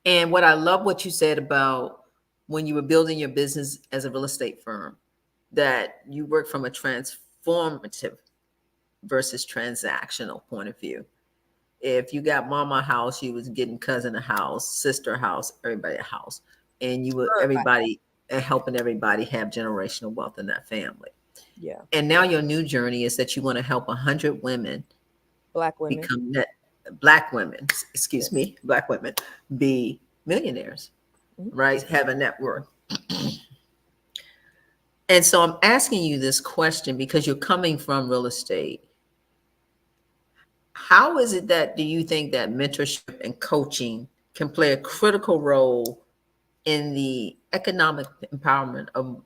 And what I love what you said about when you were building your business as a real estate firm, that you work from a transformative versus transactional point of view. If you got mama a house, you was getting cousin a house, sister a house, everybody a house, and you were Everybody. everybody helping everybody have generational wealth in that family. Yeah. And now your new journey is that you want to help 100 women Black women. become net black women, excuse Yes. me, black women be millionaires, Mhm. right? Have a net worth. And so I'm asking you this question because you're coming from real estate. How is it that do you think that mentorship and coaching can play a critical role in the economic empowerment of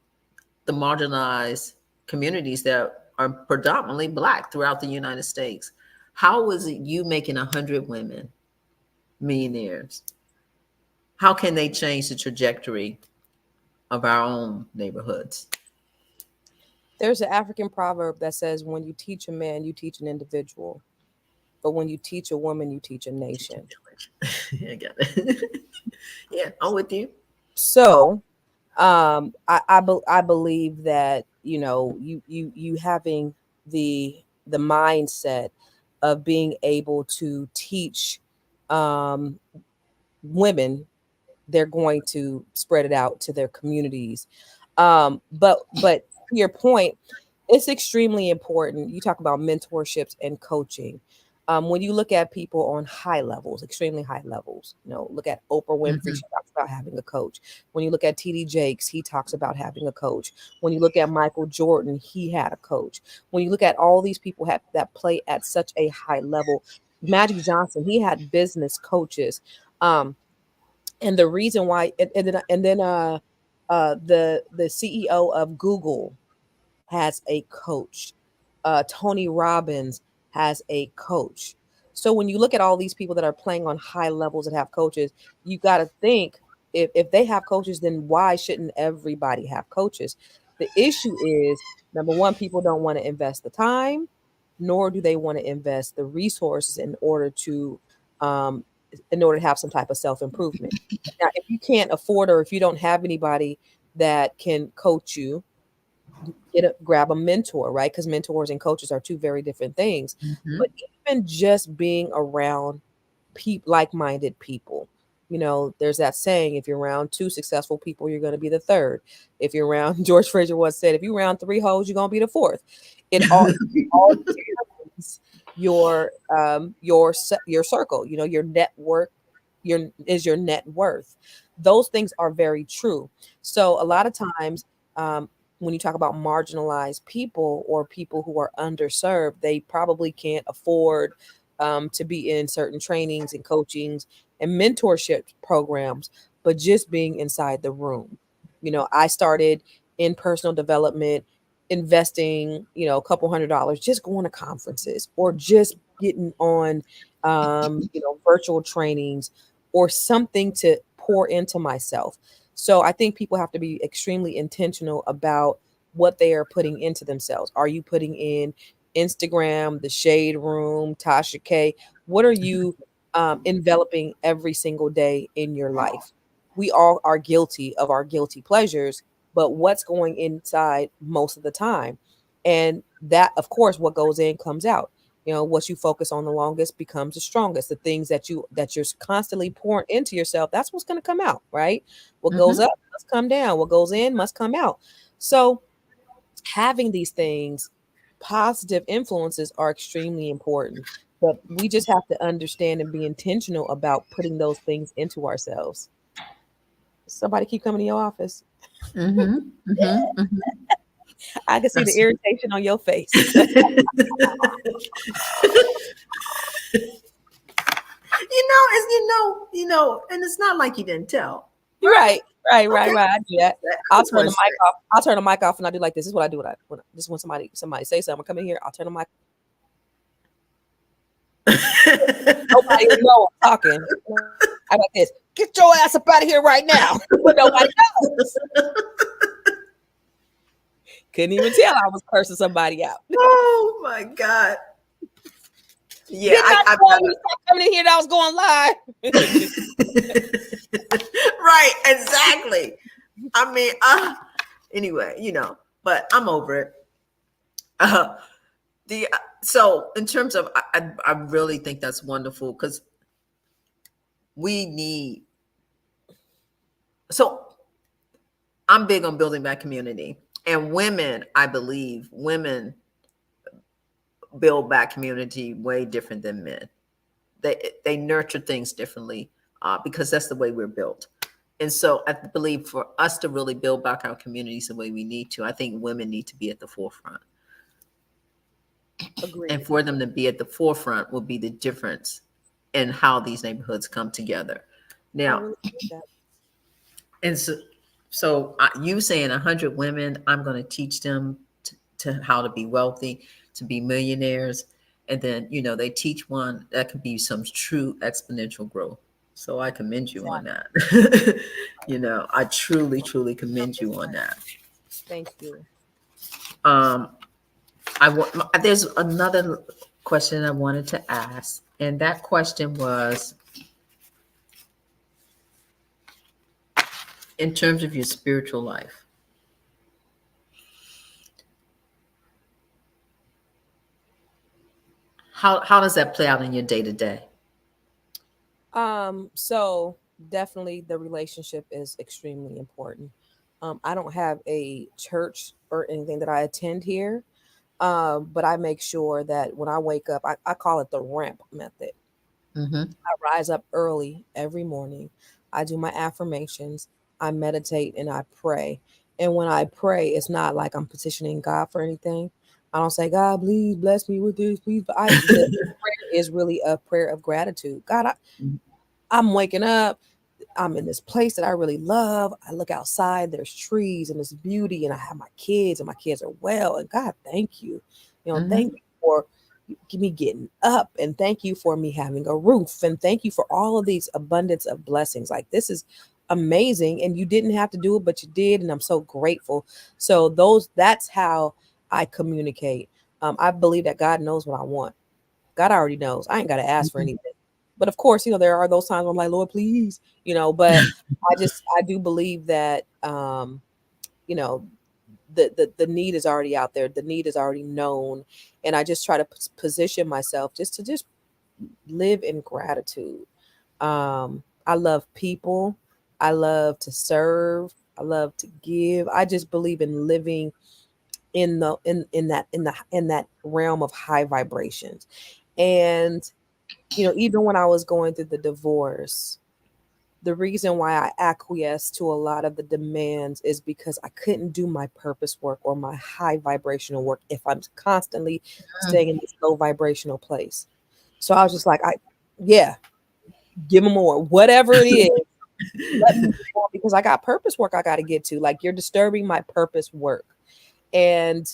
the marginalized communities that are predominantly Black throughout the United States? How is it you making 100 women millionaires? How can they change the trajectory of our own neighborhoods? There's an African proverb that says, when you teach a man, you teach an individual. But when you teach a woman, you teach a nation. I got it. Yeah, I'm with you. So I believe that you having the mindset of being able to teach um women they're going to spread it out to their communities. But to your point, it's extremely important. You talk about mentorships and coaching. When you look at people on high levels, extremely high levels, look at Oprah Winfrey, Mhm. she talks about having a coach. When you look at TD Jakes, he talks about having a coach. When you look at Michael Jordan, he had a coach. When you look at all these people that play at such a high level, Magic Johnson, he had business coaches. And the reason why, the CEO of Google has a coach. Tony Robbins has a coach. So when you look at all these people that are playing on high levels that have coaches, you got to think, if they have coaches, then why shouldn't everybody have coaches? The issue is, number one, people don't want to invest the time, nor do they want to invest the resources um, in order to have some type of self improvement. Now, if you can't afford, or if you don't have anybody that can coach you, grab a mentor, right? Because mentors and coaches are two very different things. But Mhm. even just being around like-minded people, there's that saying: if you're around two successful people, you're going to be the third. If you're around, George Fraser once said, if you're around three hoes, you're going to be the fourth. It all determines your circle. Your network, your net worth. Those things are very true. So a lot of times, when you talk about marginalized people or people who are underserved, they probably can't afford to be in certain trainings and coachings and mentorship programs, but just being inside the room. I started in personal development, investing, a couple $100s, just going to conferences or just getting on, virtual trainings or something to pour into myself. So I think people have to be extremely intentional about what they are putting into themselves. Are you putting in Instagram, the Shade Room, Tasha K? What are you enveloping every single day in your life? We all are guilty of our guilty pleasures, but what's going inside most of the time? And that, of course, what goes in comes out. What you focus on the longest becomes the strongest. The things that you're constantly pouring into yourself, that's what's going to come out, right? What goes Mhm. up must come down. What goes in must come out. So having these things, positive influences, are extremely important. But we just have to understand and be intentional about putting those things into ourselves. Somebody keep coming to your office. Mhm. Mhm. Mhm. I can see the That's irritation on your face. and it's not like you didn't tell, right? Right, right, right, Okay. right. I do that. I I'll just turn want the to say mic off. I'll turn the mic off, and I do like this. This is what I do just when somebody say something, come in here. I'll turn the mic. Nobody will know I'm talking. I like this. Get your ass up out of here right now. But nobody knows. Couldn't even tell I was cursing somebody out. Oh my God. Yeah, Didn't I I've tell got you to stop coming in here that I was going live? right, exactly. I mean, anyway, but I'm over it. Uh, so in terms of, I really think that's wonderful because we need. So I'm big on building that community, and women, I believe, women build back community way different than men. They nurture things differently because that's the way we're built. And so I believe for us to really build back our communities the way we need to, I think women need to be at the forefront. And Agreed. for them to be at the forefront will be the difference in how these neighborhoods come together. I Now, really like that. and you saying 100 women, I'm going to teach them to how to be wealthy, to be millionaires. And then, they teach one that could be some true exponential growth. So I commend you on Exactly. that. I truly, truly commend Something you on like, that. thank you. Um, there's another question I wanted to ask, and that question was in terms of your spiritual life. How does that play out in your day to day? So definitely the relationship is extremely important. I don't have a church or anything that I attend here, but I make sure that when I wake up, I call it the ramp method. Mm-hmm. I rise up early every morning. I do my affirmations. I meditate and I pray. And when I pray, it's not like I'm petitioning God for anything. I don't say, God, please bless me with this, please. The prayer is really a prayer of gratitude. God, I'm waking up. I'm in this place that I really love. I look outside, there's trees and this beauty, and I have my kids, and my kids are well. And God, thank you. Thank Mm-hmm. you for me getting up, and thank you for me having a roof, and thank you for all of these abundance of blessings. Like, this is amazing, and you didn't have to do it, but you did, and I'm so grateful. So that's how I communicate. I believe that God knows what I want. God already knows. I ain't got to ask for anything. But of course, there are those times where I'm like, Lord, please, but I do believe that, you know, the need is already out there. The need is already known. And I just try to position myself just to just live in gratitude. I love people. I love to serve. I love to give. I just believe in living in that realm of high vibrations. And even when I was going through the divorce, the reason why I acquiesced to a lot of the demands is because I couldn't do my purpose work or my high vibrational work if I'm constantly staying in this low vibrational place. So I was just like, yeah, give them more, whatever it is. Let me do more, because I got purpose work I got to get to. Like, you're disturbing my purpose work, and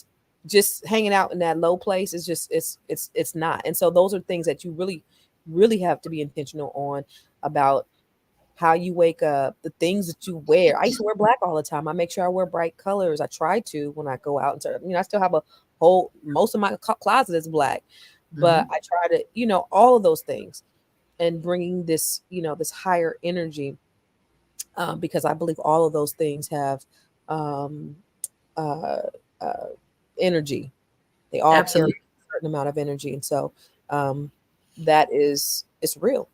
just hanging out in that low place is just it's not. And so those are things that you really really have to be intentional on, about how you wake up, the things that you wear. I used to wear black all the time. I make sure I wear bright colors. I try to when I go out, and I still have a whole, most of my closet is black, but Mm-hmm. I try to, all of those things, and bringing this, this higher energy, because I believe all of those things have um, uh, uh, energy. They all carry Absolutely. a certain amount of energy, and so um, that is, it's real.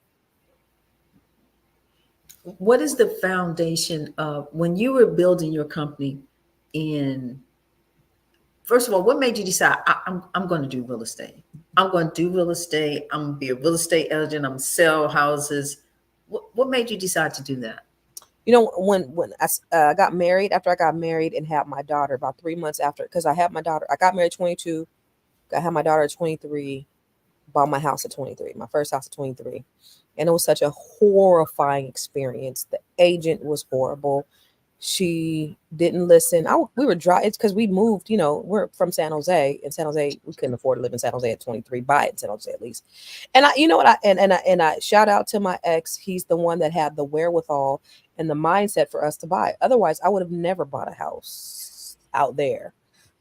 What is the foundation of when you were building your company? In First of all, what made you decide I'm going to do real estate? I'm going to do real estate. I'm going to be a real estate agent. I'm going to sell houses. What made you decide to do that? When I got married, after I got married and had my daughter, about 3 months after, because I had my daughter, I got married 22, I had my daughter at 23, bought my house at 23, my first house at 23. And it was such a horrifying experience. The agent was horrible. She didn't listen. We were dry. It's because we moved, we're from San Jose. In San Jose, we couldn't afford to live in San Jose at 23, buy it in San Jose at least. And I, you know what, I shout out to my ex. He's the one that had the wherewithal and the mindset for us to buy. Otherwise, I would have never bought a house out there.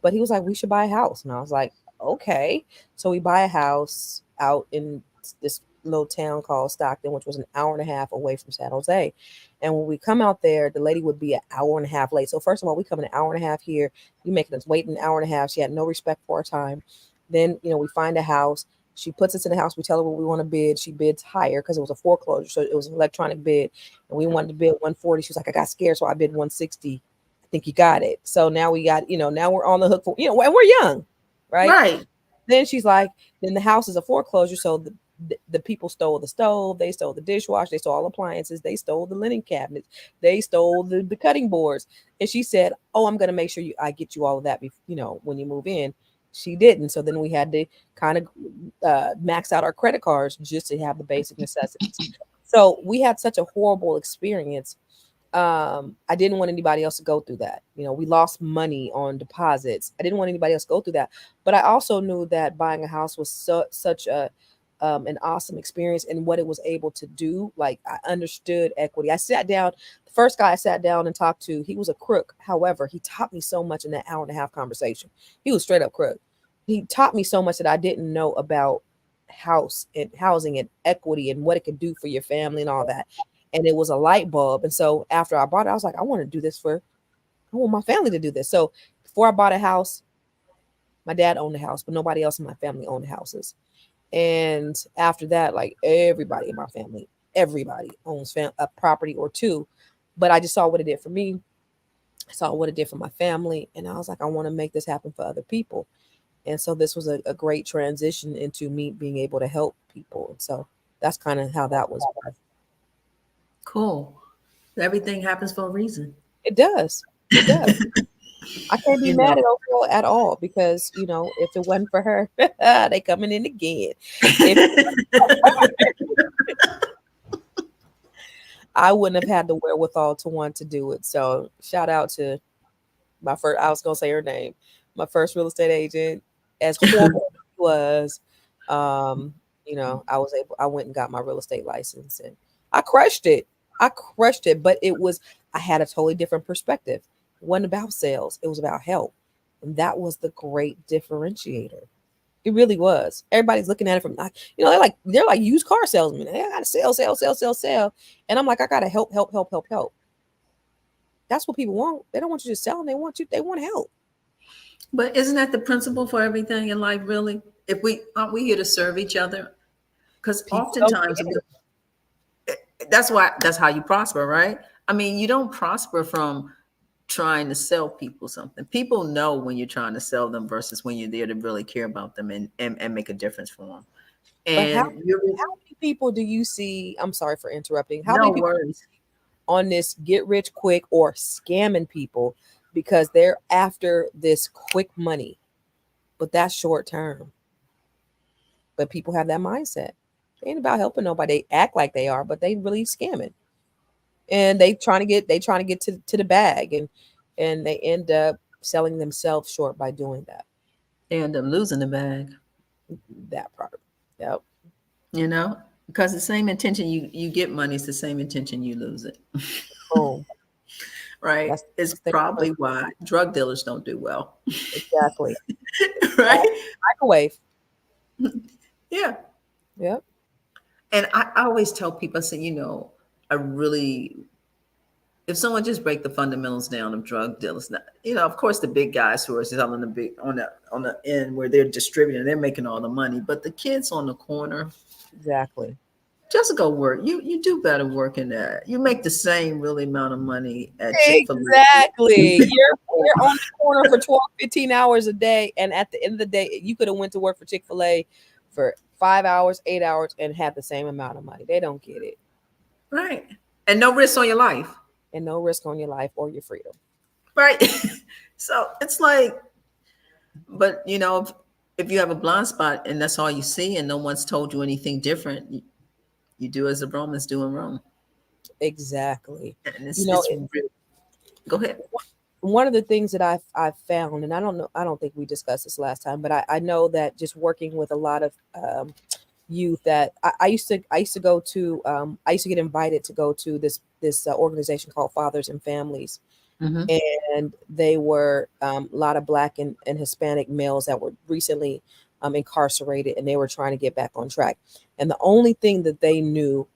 But he was like, we should buy a house. And I was like, okay. So we buy a house out in this little town called Stockton, which was an hour and a half away from San Jose. And when we come out there, the lady would be an hour and a half late. So first of all, we come an hour and a half here. You making us wait an hour and a half. She had no respect for our time. Then, we find a house. She puts us in the house. We tell her what we want to bid. She bids higher because it was a foreclosure. So it was an electronic bid. And we wanted to bid 140. She was like, I got scared. So I bid 160. I think you got it. So now we got, now we're on the hook for, and we're young, right? Right. Then she's like, then the house is a foreclosure. So the people stole the stove, they stole the dishwasher, they stole all appliances, they stole the linen cabinets, they stole the cutting boards. And she said, oh, I'm going to make sure I get you all of that, when you move in. She didn't. So then we had to kind of max out our credit cards just to have the basic necessities. So we had such a horrible experience. I didn't want anybody else to go through that. We lost money on deposits. I didn't want anybody else to go through that. But I also knew that buying a house was such an awesome experience, and what it was able to do. Like, I understood equity. I sat down. The first guy I sat down and talked to, he was a crook. However, he taught me so much in that hour and a half conversation. He was straight up crook. He taught me so much that I didn't know about housing and equity and what it could do for your family and all that. And it was a light bulb. And so after I bought it, I was like, I want to do this I want my family to do this. So before I bought a house, my dad owned the house, but nobody else in my family owned houses. And after that, like, everybody in my family, everybody owns a property or two, but I just saw what it did for me. I saw what it did for my family, and I was like, I want to make this happen for other people. And so this was a great transition into me being able to help people. And so that's kind of how that was birthed. Cool. Everything happens for a reason. It does. It does. I can't be You mad know. at Oprah at all because, if it wasn't for her, they coming in again. If I wouldn't have had the wherewithal to want to do it. So shout out to my first, I was going to say her name, my first real estate agent. As horrible as it was, I went and got my real estate license and I crushed it. But I had a totally different perspective. It wasn't about sales. It was about help. And that was the great differentiator. It really was. Everybody's looking at it from like, they're like used car salesmen. They gotta sell. And I'm like, I gotta help. That's what people want. They don't want you to sell them. They want help. But isn't that the principle for everything in life, really? If we aren't we here to serve each other? Because People don't oftentimes get it. that's how you prosper, right? I mean, you don't prosper from trying to sell people something. People know when you're trying to sell them versus when you're there to really care about them and make a difference for them. But how And you're many people do you see? I'm sorry for interrupting. How no many people worries. on this get rich quick or scamming people because they're after this quick money, but that's short term. But people have that mindset. They ain't about helping nobody. They act like they are, but they really scamming. And they trying to get to the bag and they end up selling themselves short by doing that. They end up losing the bag, That part. Yep. you know, because the same intention you get money is the same intention you lose it. Boom. Right? That's It's the probably why drug dealers don't do well. exactly. Right? Microwave. Yeah. Yep. And I always tell people, I say, I really, if someone just break the fundamentals down of drug dealers, of course the big guys who are selling the big on the end where they're distributing, they're making all the money, but the kids on the corner, Exactly. just go work. You do better working there. You make the same really amount of money at Chick-fil-A. Exactly. You're on the corner for 12, 15 hours a day. And at the end of the day, you could have went to work for Chick-fil-A for 5 hours, 8 hours, and had the same amount of money. They don't get it. Right. And no risk on your life. And no risk on your life or your freedom. Right. So it's like, but if you have a blind spot and that's all you see and no one's told you anything different, you do as the Romans do in Rome. Exactly. And it's really, go ahead. One of the things that I've found, and I don't think we discussed this last time, but I know that just working with a lot of youth that I used to go to, I used to get invited to go to this organization called Fathers and Families. Mm-hmm. And they were a lot of Black and Hispanic males that were recently incarcerated, and they were trying to get back on track. And the only thing that they knew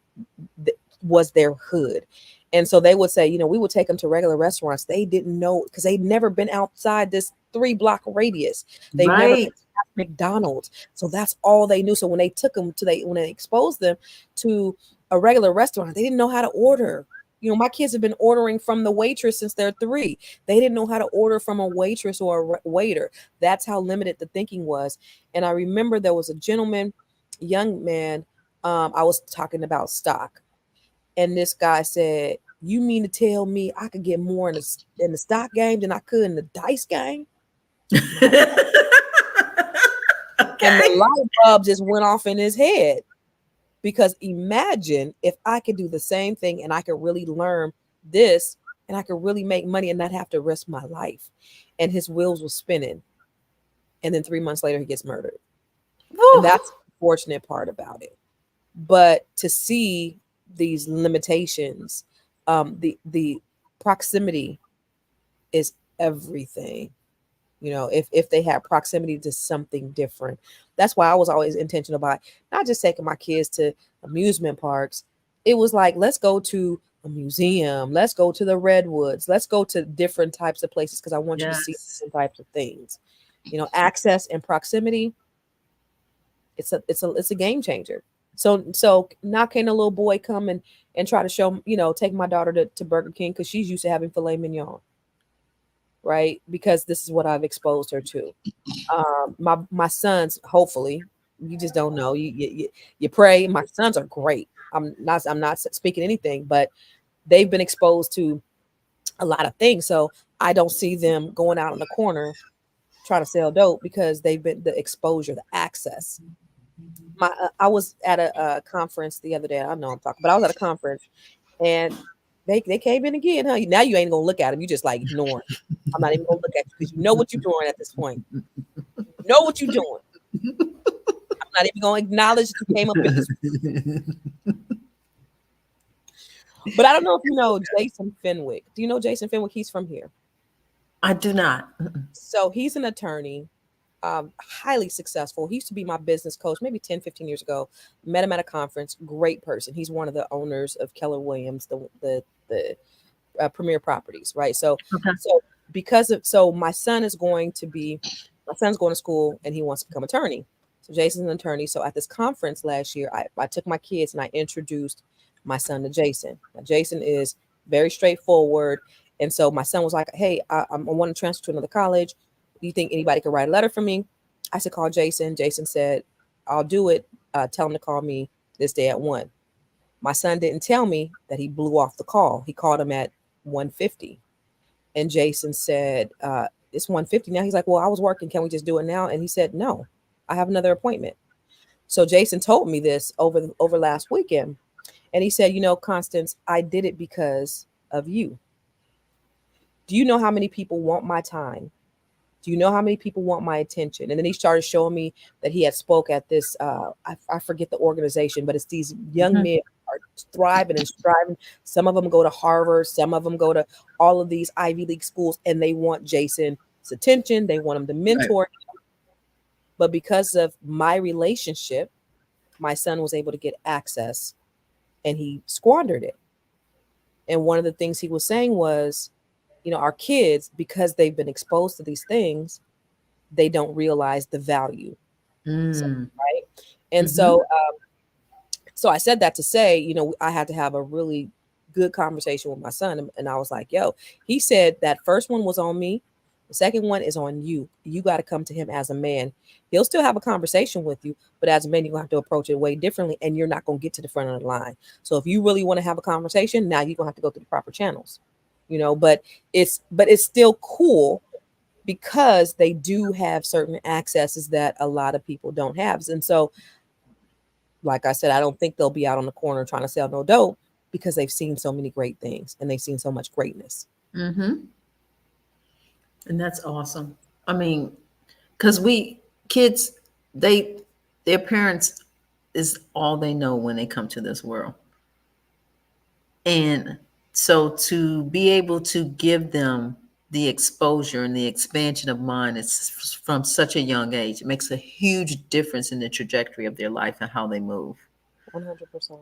was their hood. And so they would say, we would take them to regular restaurants. They didn't know because they'd never been outside this 3-block radius. They've never been to McDonald's. So that's all they knew. So when they took them when they exposed them to a regular restaurant, they didn't know how to order. My kids have been ordering from the waitress since they're 3. They didn't know how to order from a waitress or a waiter. That's how limited the thinking was. And I remember there was a gentleman, young man, I was talking about stock. And this guy said, "You mean to tell me I could get more in the stock game than I could in the dice game?" Okay. And the light bulb just went off in his head. Because imagine if I could do the same thing and I could really learn this and I could really make money and not have to risk my life. And his wheels were spinning. And then 3 months later, he gets murdered. Woo. And that's the fortunate part about it. But to see these limitations, the proximity is everything. If they have proximity to something different. That's why I was always intentional about not just taking my kids to amusement parks. It was like, let's go to a museum. Let's go to the Redwoods. Let's go to different types of places because I want you to see different types of things. Access and proximity. It's a game changer. So now can a little boy come and try to show, take my daughter to Burger King because she's used to having filet mignon, right? Because this is what I've exposed her to. My sons, hopefully, you just don't know. You pray. My sons are great. I'm not speaking anything, but they've been exposed to a lot of things. So I don't see them going out in the corner trying to sell dope because they've been the exposure, the access. I was at a conference the other day. I know I'm talking, but I was at a conference and they came in again. Huh? Now you ain't gonna look at them. You just like ignoring. I'm not even gonna look at you because you know what you're doing at this point. You know what you're doing. I'm not even gonna acknowledge that you came up in this. But I don't know if you know Jason Fenwick. Do you know Jason Fenwick? He's from here. I do not. So he's an attorney, highly successful. He used to be my business coach maybe 10, 15 years ago. Met him at a conference. Great person. He's one of the owners of Keller Williams, the Premier Properties, right? So, Okay. so my son's going to school and he wants to become attorney. So Jason's an attorney. So at this conference last year, I took my kids and I introduced my son to Jason. Now, Jason is very straightforward. And so my son was like, hey, I want to transfer to another college. Do you think anybody could write a letter for me? I said, call Jason. Jason said, I'll do it. Tell him to call me this day at 1. My son didn't tell me that he blew off the call. He called him at 1:50. And Jason said, it's 1:50 now. He's like, well, I was working. Can we just do it now? And he said, no, I have another appointment. So Jason told me this over last weekend. And he said, Constance, I did it because of you. Do you know how many people want my time? Do you know how many people want my attention? And then he started showing me that he had spoke at this, I forget the organization, but it's these young men are thriving and striving. Some of them go to Harvard. Some of them go to all of these Ivy League schools, and they want Jason's attention. They want him to mentor. Right. But because of my relationship, my son was able to get access, and he squandered it. And one of the things he was saying was, our kids, because they've been exposed to these things, they don't realize the value. So, right. And so I said that to say, I had to have a really good conversation with my son. And I was like, he said that first one was on me. The second one is on you. You got to come to him as a man. He'll still have a conversation with you, but as a man, you're going to have to approach it way differently, and you're not going to get to the front of the line. So if you really want to have a conversation, now you're going to have to go through the proper channels. But it's still cool because they do have certain accesses that a lot of people don't have. And so, like I said, I don't think they'll be out on the corner trying to sell no dope because they've seen so many great things and they've seen so much greatness. And that's awesome. I mean, because kids, their parents is all they know when they come to this world. And so to be able to give them the exposure and the expansion of mind is from such a young age, it makes a huge difference in the trajectory of their life and how they move. 100%.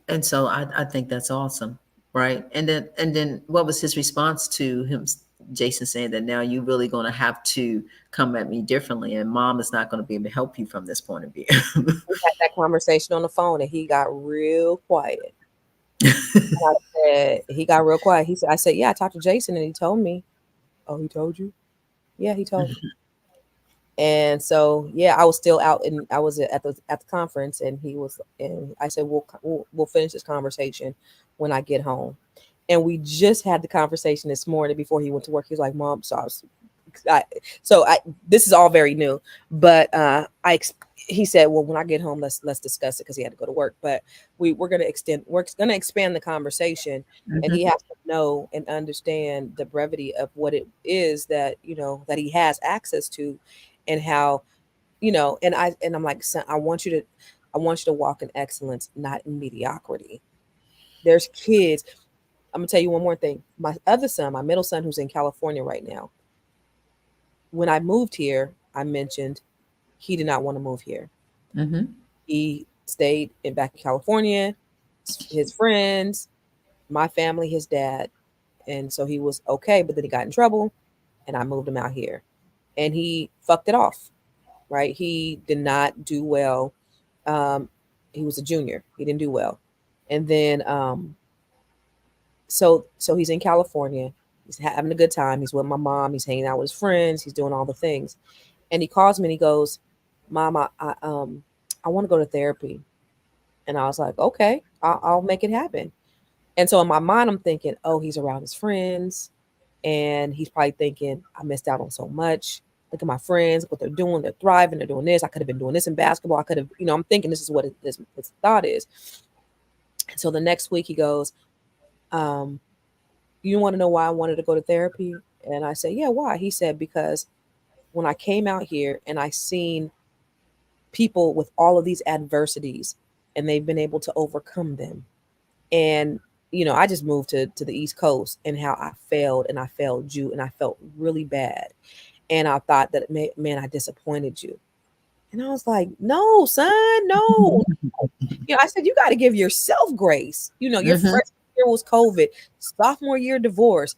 And so I think that's awesome, right? And then what was his response to him, Jason, saying that now you're really going to have to come at me differently, and mom is not going to be able to help you from this point of view. We had that conversation on the phone, and he got real quiet. He got real quiet. I said, yeah, I talked to Jason, and he told me. Oh, he told you? Yeah, he told me. And so, yeah, I was still out, and I was at the conference, and I said, we'll finish this conversation when I get home. And we just had the conversation this morning before he went to work. He was like, Mom, this is all very new, but he said, well, when I get home, let's discuss it, because he had to go to work. But we're going to expand the conversation, and he has to know and understand the brevity of what it is that he has access to, and how, and I'm like, son, I want you to walk in excellence, not in mediocrity. There's kids. I'm gonna tell you one more thing. My other son, my middle son, who's in California right now, when I moved here, I mentioned he did not want to move here. He stayed back in California, his friends, my family, his dad. And so he was okay, but then he got in trouble, and I moved him out here, and he fucked it off, right? He did not do well Um, he was a junior. He didn't do well. And then so he's in California. He's having a good time. He's with my mom. He's hanging out with his friends. He's doing all the things. And he calls me and he goes, "Mom, I want to go to therapy." And I was like, "Okay, I'll make it happen." And so in my mind, I'm thinking, "Oh, he's around his friends, and he's probably thinking I missed out on so much. Look at my friends, what they're doing. They're thriving. They're doing this. I could have been doing this in basketball. I could have, I'm thinking this is what his thought is." And so the next week he goes, um, "You want to know why I wanted to go to therapy?" And I said, "Yeah, why?" He said, "Because when I came out here and I seen people with all of these adversities and they've been able to overcome them. And, I just moved to the East Coast and how I failed and I failed you and I felt really bad. And I thought that, man, I disappointed you." And I was like, "No, son, no." I said, "You got to give yourself grace. Your Mm-hmm. freshman year was COVID, sophomore year, divorce,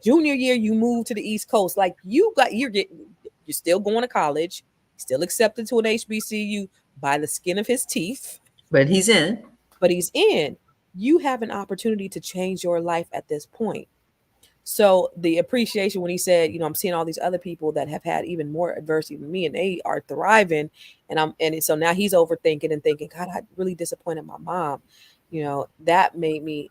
junior year, you moved to the East Coast. Like you're still going to college, still accepted to an HBCU by the skin of his teeth, But he's in. but he's in. You have an opportunity to change your life at this point." So the appreciation when he said, "I'm seeing all these other people that have had even more adversity than me and they are thriving." So now he's overthinking and thinking, "God, I really disappointed my mom." That made me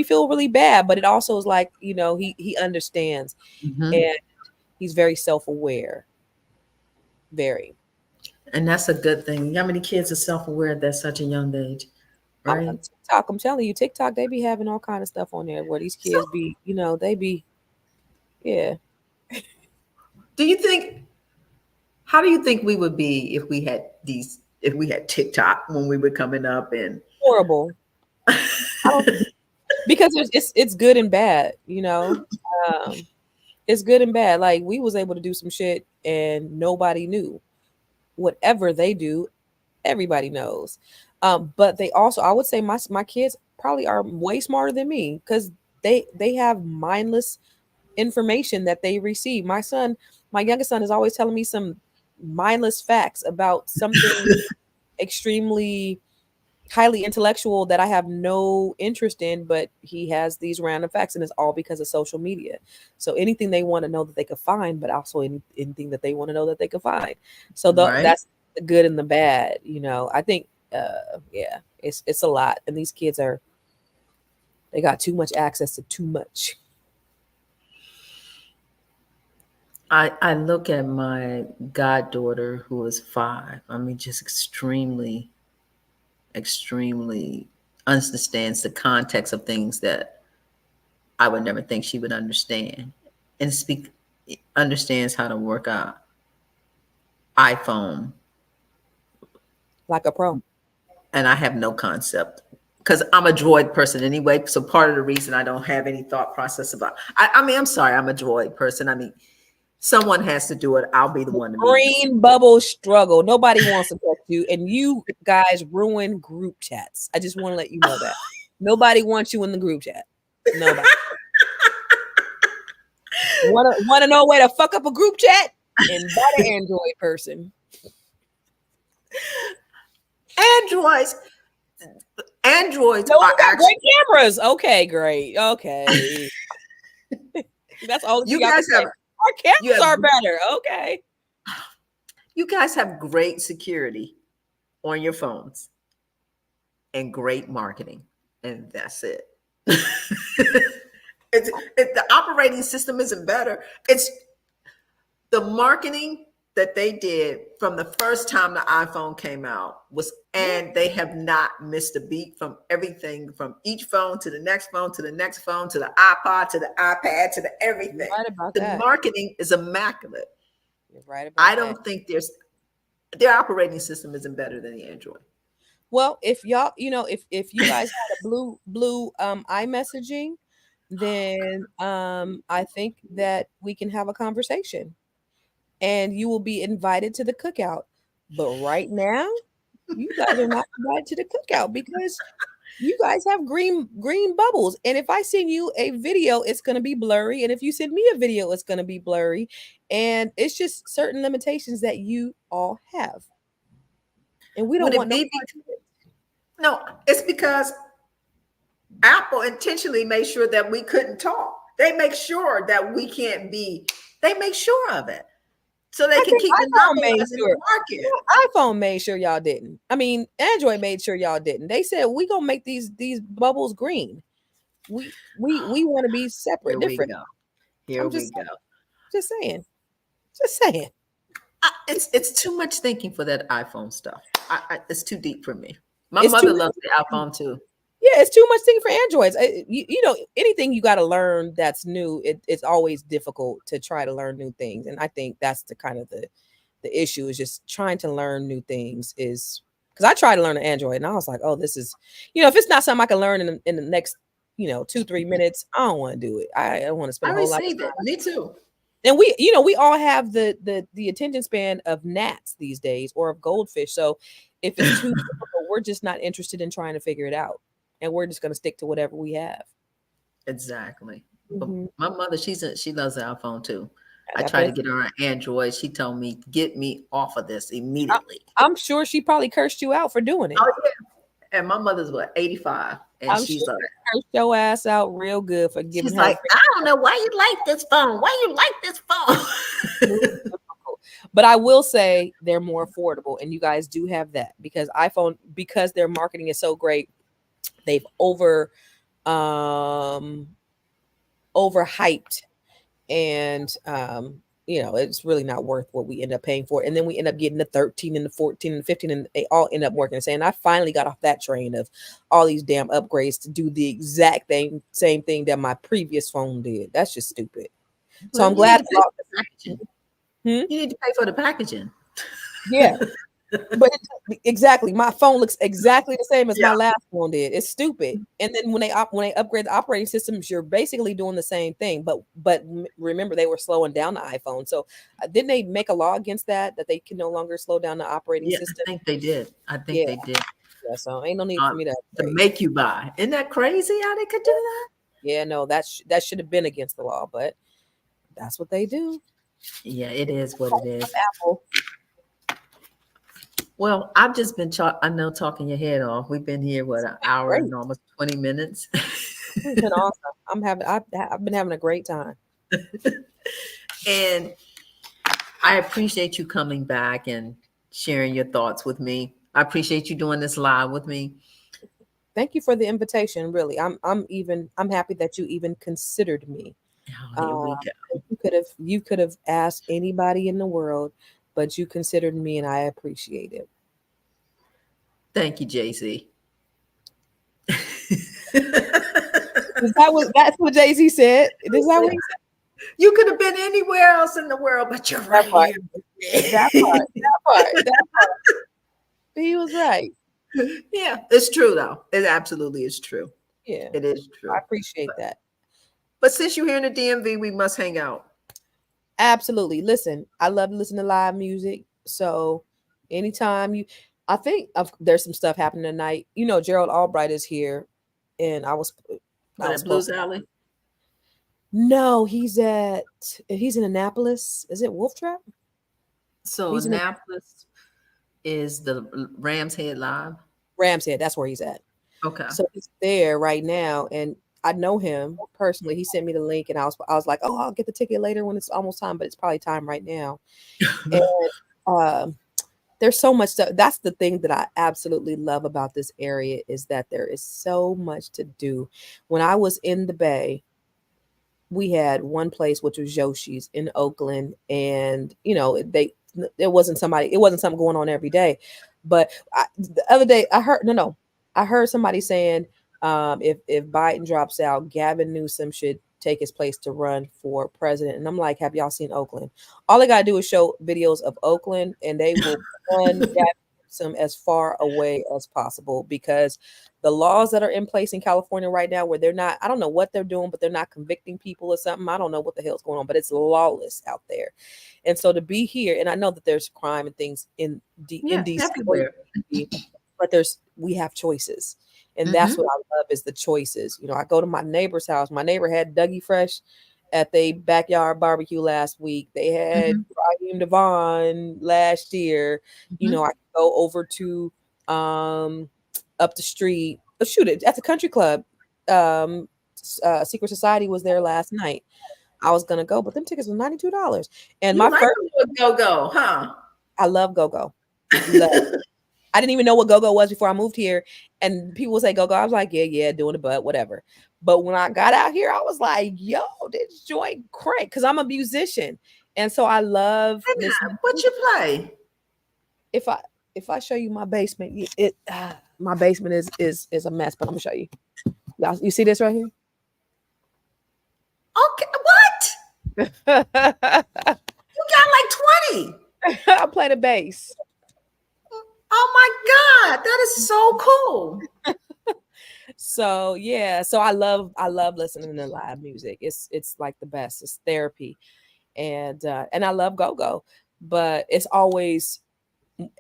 feel really bad, but it also is like, he understands Mm-hmm. and he's very self-aware. Very. And that's a good thing. How many kids are self-aware at that such a young age, right? TikTok, I'm telling you, TikTok, they be having all kind of stuff on there where these So, kids be, they be, yeah, do you think? How do you think we would be if we had If we had TikTok when we were coming up, and horrible. I don't think because it's good and bad, Um, it's good and bad. Like we was able to do some shit and nobody knew. Whatever they do, everybody knows. But they also, I would say my kids probably are way smarter than me because they have mindless information that they receive. My youngest son is always telling me some mindless facts about something extremely highly intellectual that I have no interest in, but he has these random facts, and it's all because of social media. So anything they want to know that they could find, but also anything that they want to know that they could find. So right? that's the good and the bad. I think, yeah, it's a lot, and these kids they got too much access to too much. I look at my goddaughter who is 5. I mean, just extremely, extremely understands the context of things that I would never think she would understand, and understands how to work a iPhone, Like a pro. and I have no concept because I'm a droid person anyway. So part of the reason I don't have any thought process about, I mean, I'm sorry, I'm a droid person. I mean, someone has to do it. I'll be the one to be. Green bubble struggle. Nobody wants to talk to you, and you guys ruin group chats. I just want to let you know that nobody wants you in the group chat. Nobody. Want to know where to fuck up a group chat? Invite an Android person. Androids, androids No, are we got actually. great cameras. Okay, great. Okay. That's all You you got to guys say. have. Our You cameras have. are better. Okay. You guys have great security on your phones and great marketing, and that's it. The operating system isn't better. It's the marketing that they did from the first time the iPhone came out was, Yeah, and they have not missed a beat from everything from each phone to the next phone to the next phone to the iPod to the iPad to the you're everything. right about The that. marketing is immaculate. You're right I about that. don't think their operating system isn't better than the Android. Well, if y'all, if you guys had a blue iMessaging, then I think that we can have a conversation and you will be invited to the cookout. But right now, you guys are not invited to the cookout because you guys have green bubbles. And if I send you a video, it's going to be blurry, and if you send me a video, it's going to be blurry, and it's just certain limitations that you all have. and we don't Would want it no be? part of it. No, it's because Apple intentionally made sure that we couldn't talk. They make sure that we can't be. They make sure of it so they I can think keep iPhone made monopolizing the sure. market. iPhone made sure y'all didn't. I mean, Android made sure y'all didn't. They said we gonna make these bubbles green. We want to be separate, Here we different. go. Here I'm we go. just saying, just saying. It's too much thinking for that iPhone stuff. It's too deep for me. My It's too mother much. loves the iPhone too. Yeah, it's too much thing for Androids. You know, anything you got to learn that's new, it's always difficult to try to learn new things. And I think that's the kind of the issue is just trying to learn new things is because I tried to learn an Android and I was like, oh, this is, you know, if it's not something I can learn in the next, 2-3 minutes, I don't want to do it. I don't want to spend I a whole lot of received it. time. Me too. And we all have the attention span of gnats these days or of goldfish. So if it's too difficult, we're just not interested in trying to figure it out. And we're just going to stick to whatever we have. Exactly. But Mm-hmm. my mother, she loves the iPhone too. I I tried to bet get her on Android. She told me, "Get me off of this immediately." I'm sure she probably cursed you out for doing it. Oh yeah. And my mother's what 85, and I'm sure she's like, she cursed your ass out real good for giving she's her. like, I don't know why you like this phone. Why you like this phone? But I will say they're more affordable, and you guys do have that because iPhone, because their marketing is so great, they've overhyped, and it's really not worth what we end up paying for. And then we end up getting the 13 and the 14 and 15, and they all end up working the same. I finally got off that train of all these damn upgrades to do the exact same thing that my previous phone did. That's just stupid. So Well, I'm glad. you need to pay for the packaging. Yeah. But exactly, my phone looks exactly the same as Yeah. my last one did. It's stupid. And then when they upgrade the operating systems, you're basically doing the same thing. But remember, they were slowing down the iPhone. So didn't they make a law against that they can no longer slow down the operating Yeah, system? I think they did. I think Yeah. they did. Yeah. So ain't no need for me to upgrade. Make you buy. Isn't that crazy how they could do that? Yeah, no, that should have been against the law, but that's what they do. Yeah, it is what it is. Apple. Well, I've just been talking your head off. We've been here an hour Great. and almost 20 minutes. It's been awesome. I've been having a great time. And I appreciate you coming back and sharing your thoughts with me. I appreciate you doing this live with me. Thank you for the invitation. Really, I'm happy that you even considered me. Oh, here we go. You could have asked anybody in the world, but you considered me, and I appreciate it. Thank you, JC. That's what Jay-Z said? Is that what he said? You could have been anywhere else in the world, but you're right here. That part. He was right. Yeah, it's true though. It absolutely is true. Yeah, it is true. I appreciate that. But since you're here in the DMV, we must hang out. Absolutely. Listen, I love to listen to live music. So anytime I think there's some stuff happening tonight. Gerald Albright is here, and I was Blues Alley. No, he's in Annapolis. Is it Wolf Trap? So he's Annapolis is the Rams Head Live. Rams Head, that's where he's at. Okay. So he's there right now, and I know him personally. He sent me the link, and I was like, oh, I'll get the ticket later when it's almost time, but it's probably time right now. And there's so much stuff. That's the thing that I absolutely love about this area is that there is so much to do. When I was in the Bay, we had one place, which was Yoshi's in Oakland, and it wasn't something going on every day. But the other day I heard somebody saying if Biden drops out, Gavin Newsom should take his place to run for president. And I'm like, have y'all seen Oakland? All they gotta do is show videos of Oakland, and they will run Gavin Newsom as far away as possible, because the laws that are in place in California right now, where they're not, I don't know what they're doing, but they're not convicting people or something. I don't know what the hell's going on, but it's lawless out there. And so to be here, and I know that there's crime and things in DC, everywhere. but we have choices. And that's what I love is the choices. I go to my neighbor's house. My neighbor had Dougie Fresh, at the backyard barbecue last week. They had Mhm. Raheem Devon last year. You know, Mhm. I could go over to up the street. Oh, shoot it at the country club. Secret Society was there last night. I was gonna go, but them tickets were $92. And You my like first, a little go-go, huh? I love go go. Love. I didn't even know what go-go was before I moved here. And people would say go-go. I was like, yeah, yeah, doing the butt, whatever. But when I got out here, I was like, yo, this joint crank. Because I'm a musician. And so I love listening. What you play? If I if I show you my basement, my basement is a mess, but I'm gonna show you. Y'all, you see this right here? Okay, what? I You got like 20. play the bass. Oh my God, that is so cool. So yeah, so I love listening to live music. It's like the best. It's therapy, and I love go go, but it's always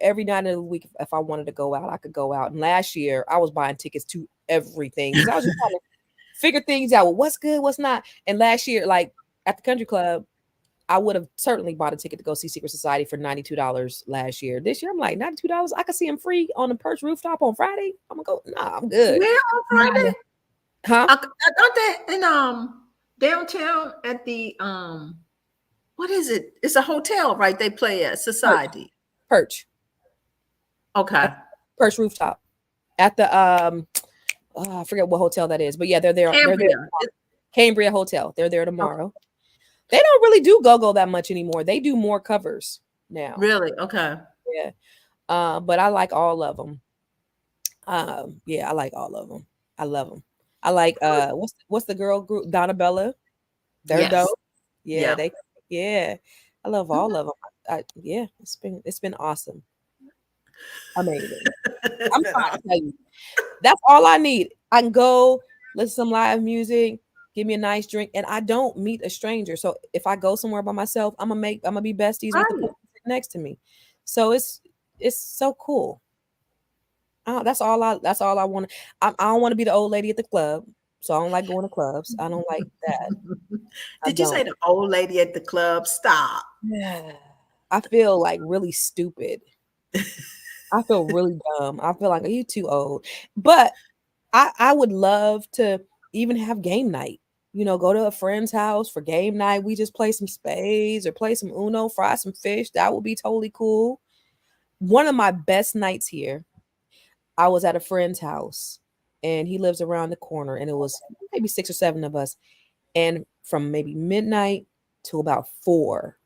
every night of the week. If I wanted to go out, I could go out. And last year, I was buying tickets to everything because I was just trying to figure things out. Well, what's good, what's not. And last year, like at the country club, I would have certainly bought a ticket to go see Secret Society for $92 last year. This year, I'm like $92. I could see him free on the Perch rooftop on Friday. I'm gonna go. Nah, I'm good. Where on Friday? Huh? Aren't they in downtown at the what is it? It's a hotel, right? They play at Perch. Society. Perch. Okay. Perch rooftop at the I forget what hotel that is, but yeah, they're there. They're there. Cambria. Cambria Hotel. They're there Okay. tomorrow. They don't really do go-go that much anymore. They do more covers now. Really? Okay. Yeah. But I like all of them. Yeah, I like all of them. I love them. I like what's the girl group Donabella? They're Yes. dope. Yeah, Yeah. they yeah. I love all of them. Yeah, it's been awesome. Amazing. I'm trying to tell you. That's all I need. I can go listen to some live music, give me a nice drink, and I don't meet a stranger. So if I go somewhere by myself, I'm gonna be besties with the Right. person next to me. So it's so cool. That's all I want. I don't want to be the old lady at the club. So I don't like going to clubs. I don't like that. I Did you say don't. the old lady at the club? Stop. I feel like really stupid. I feel really dumb. I feel like, are you too old? But I would love to even have game night. You know, go to a friend's house for game night. We just play some spades or play some Uno, fry some fish. That would be totally cool. One of my best nights here, I was at a friend's house and he lives around the corner, and it was maybe 6 or 7 of us. And from maybe midnight to about 4,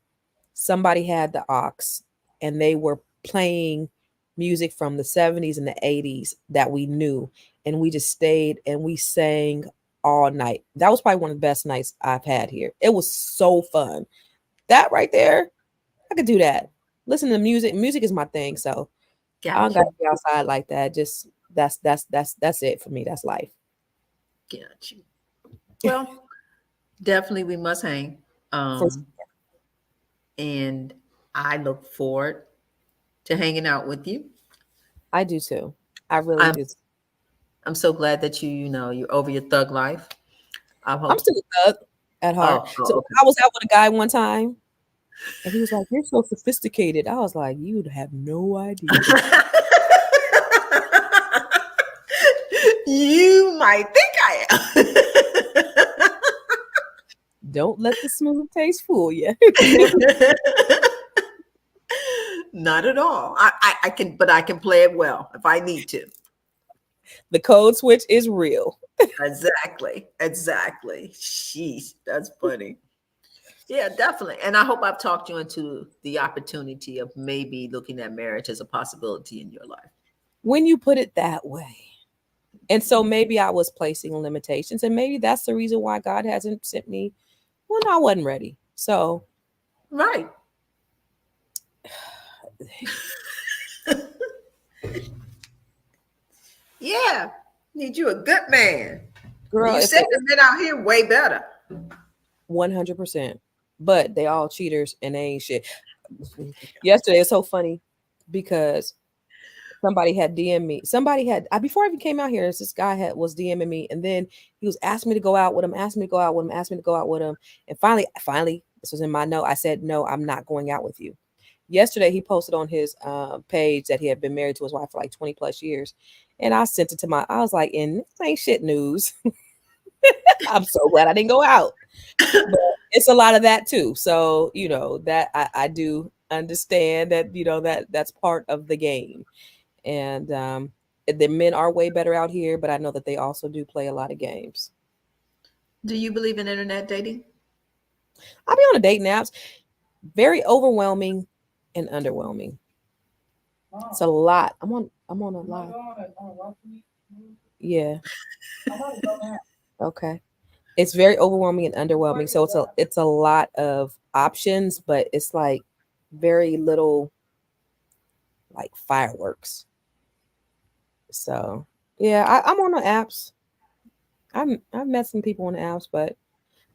somebody had the aux and they were playing music from the 70s and the 80s that we knew. And we just stayed and we sang all night. That was probably one of the best nights I've had here. It was so fun. That right there, I could do that. Listen to music. Music is my thing. So I don't Got got you. to be outside like that. Just that's it for me. That's life. Got you. Well, definitely we must hang. For And I look forward to hanging out with you. I do too. I really I'm do. I'm so glad that you're over your thug life. I I'm hope. still a thug at heart. So Okay. I was out with a guy one time, and he was like, "You're so sophisticated." I was like, "You'd have no idea." You might think I Don't let the smooth taste fool you. am. Not at all. I can, but I can play it well if I need to. The code switch is real. Exactly. Exactly. Sheesh, that's funny. Yeah, definitely. And I hope I've talked you into the opportunity of maybe looking at marriage as a possibility in your life. When you put it that way. And so maybe I was placing limitations, and maybe that's the reason why God hasn't sent me when I wasn't ready. So Right. Yeah. Need you a good man. girl, You if said the men out here way better. 100%, but they all cheaters and they ain't shit. Yesterday it's so funny because somebody had DM me. Somebody had before I even came out here. This guy was DMing me, and then he was asking me to go out with him, asking me to go out with him, asking me to go out with him, and finally, this was in my note. I said, "No, I'm not going out with you." Yesterday, he posted on his page that he had been married to his wife for like 20 plus years, and I sent it to I was like, "And this ain't shit news." I'm so glad I didn't go out. But it's a lot of that too. So, that I do understand that, that's part of the game. And the men are way better out here, but I know that they also do play a lot of games. Do you believe in internet dating? I'll be on the dating apps. Very overwhelming and underwhelming. It's a lot. I'm on a lot. Yeah. Okay. It's very overwhelming and underwhelming. So it's a lot of options, but it's like very little like fireworks. So yeah, I'm on the apps. I've met some people on the apps, but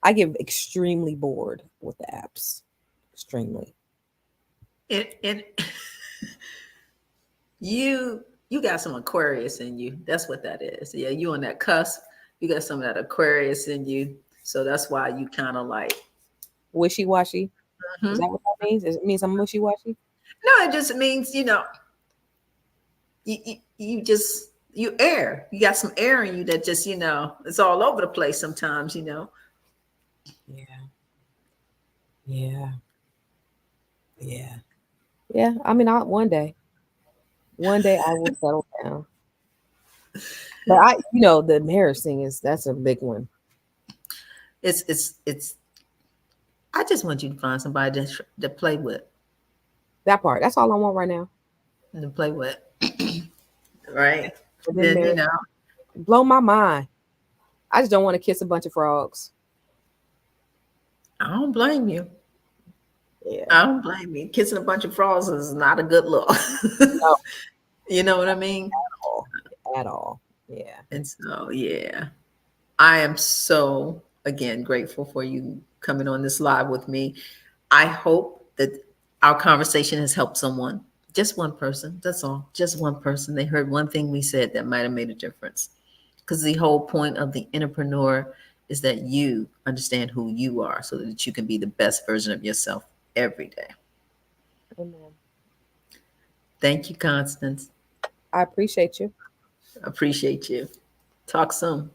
I get extremely bored with the apps. Extremely. It you got some Aquarius in you. That's what that is. Yeah, you on that cusp. You got some of that Aquarius in you. So that's why you kind of like Wishy washy. Is mhm. that what that means? It means I'm wishy washy? No, it just means, you just you air. You got some air in you that just, it's all over the place sometimes. Yeah. Yeah. Yeah. Yeah. I mean, one day I will settle down. But the marriage thing that's a big one. It's I just want you to find somebody to play with That part. That's all I want right now. and to play with. Right. And then Then, marriage blow my mind. I just don't want to kiss a bunch of frogs. I don't blame you. Yeah. I don't blame you. Kissing a bunch of frogs is not a good look. No, You know what I mean? at all. At all. Yeah. And so, yeah, I am so, again, grateful for you coming on this live with me. I hope that our conversation has helped someone, just one person. That's all. Just one person. They heard one thing we said that might have made a difference. Because the whole point of the entrepreneur is that you understand who you are so that you can be the best version of yourself every day. Amen. Thank you, Constance. I appreciate you. Appreciate you. Talk soon.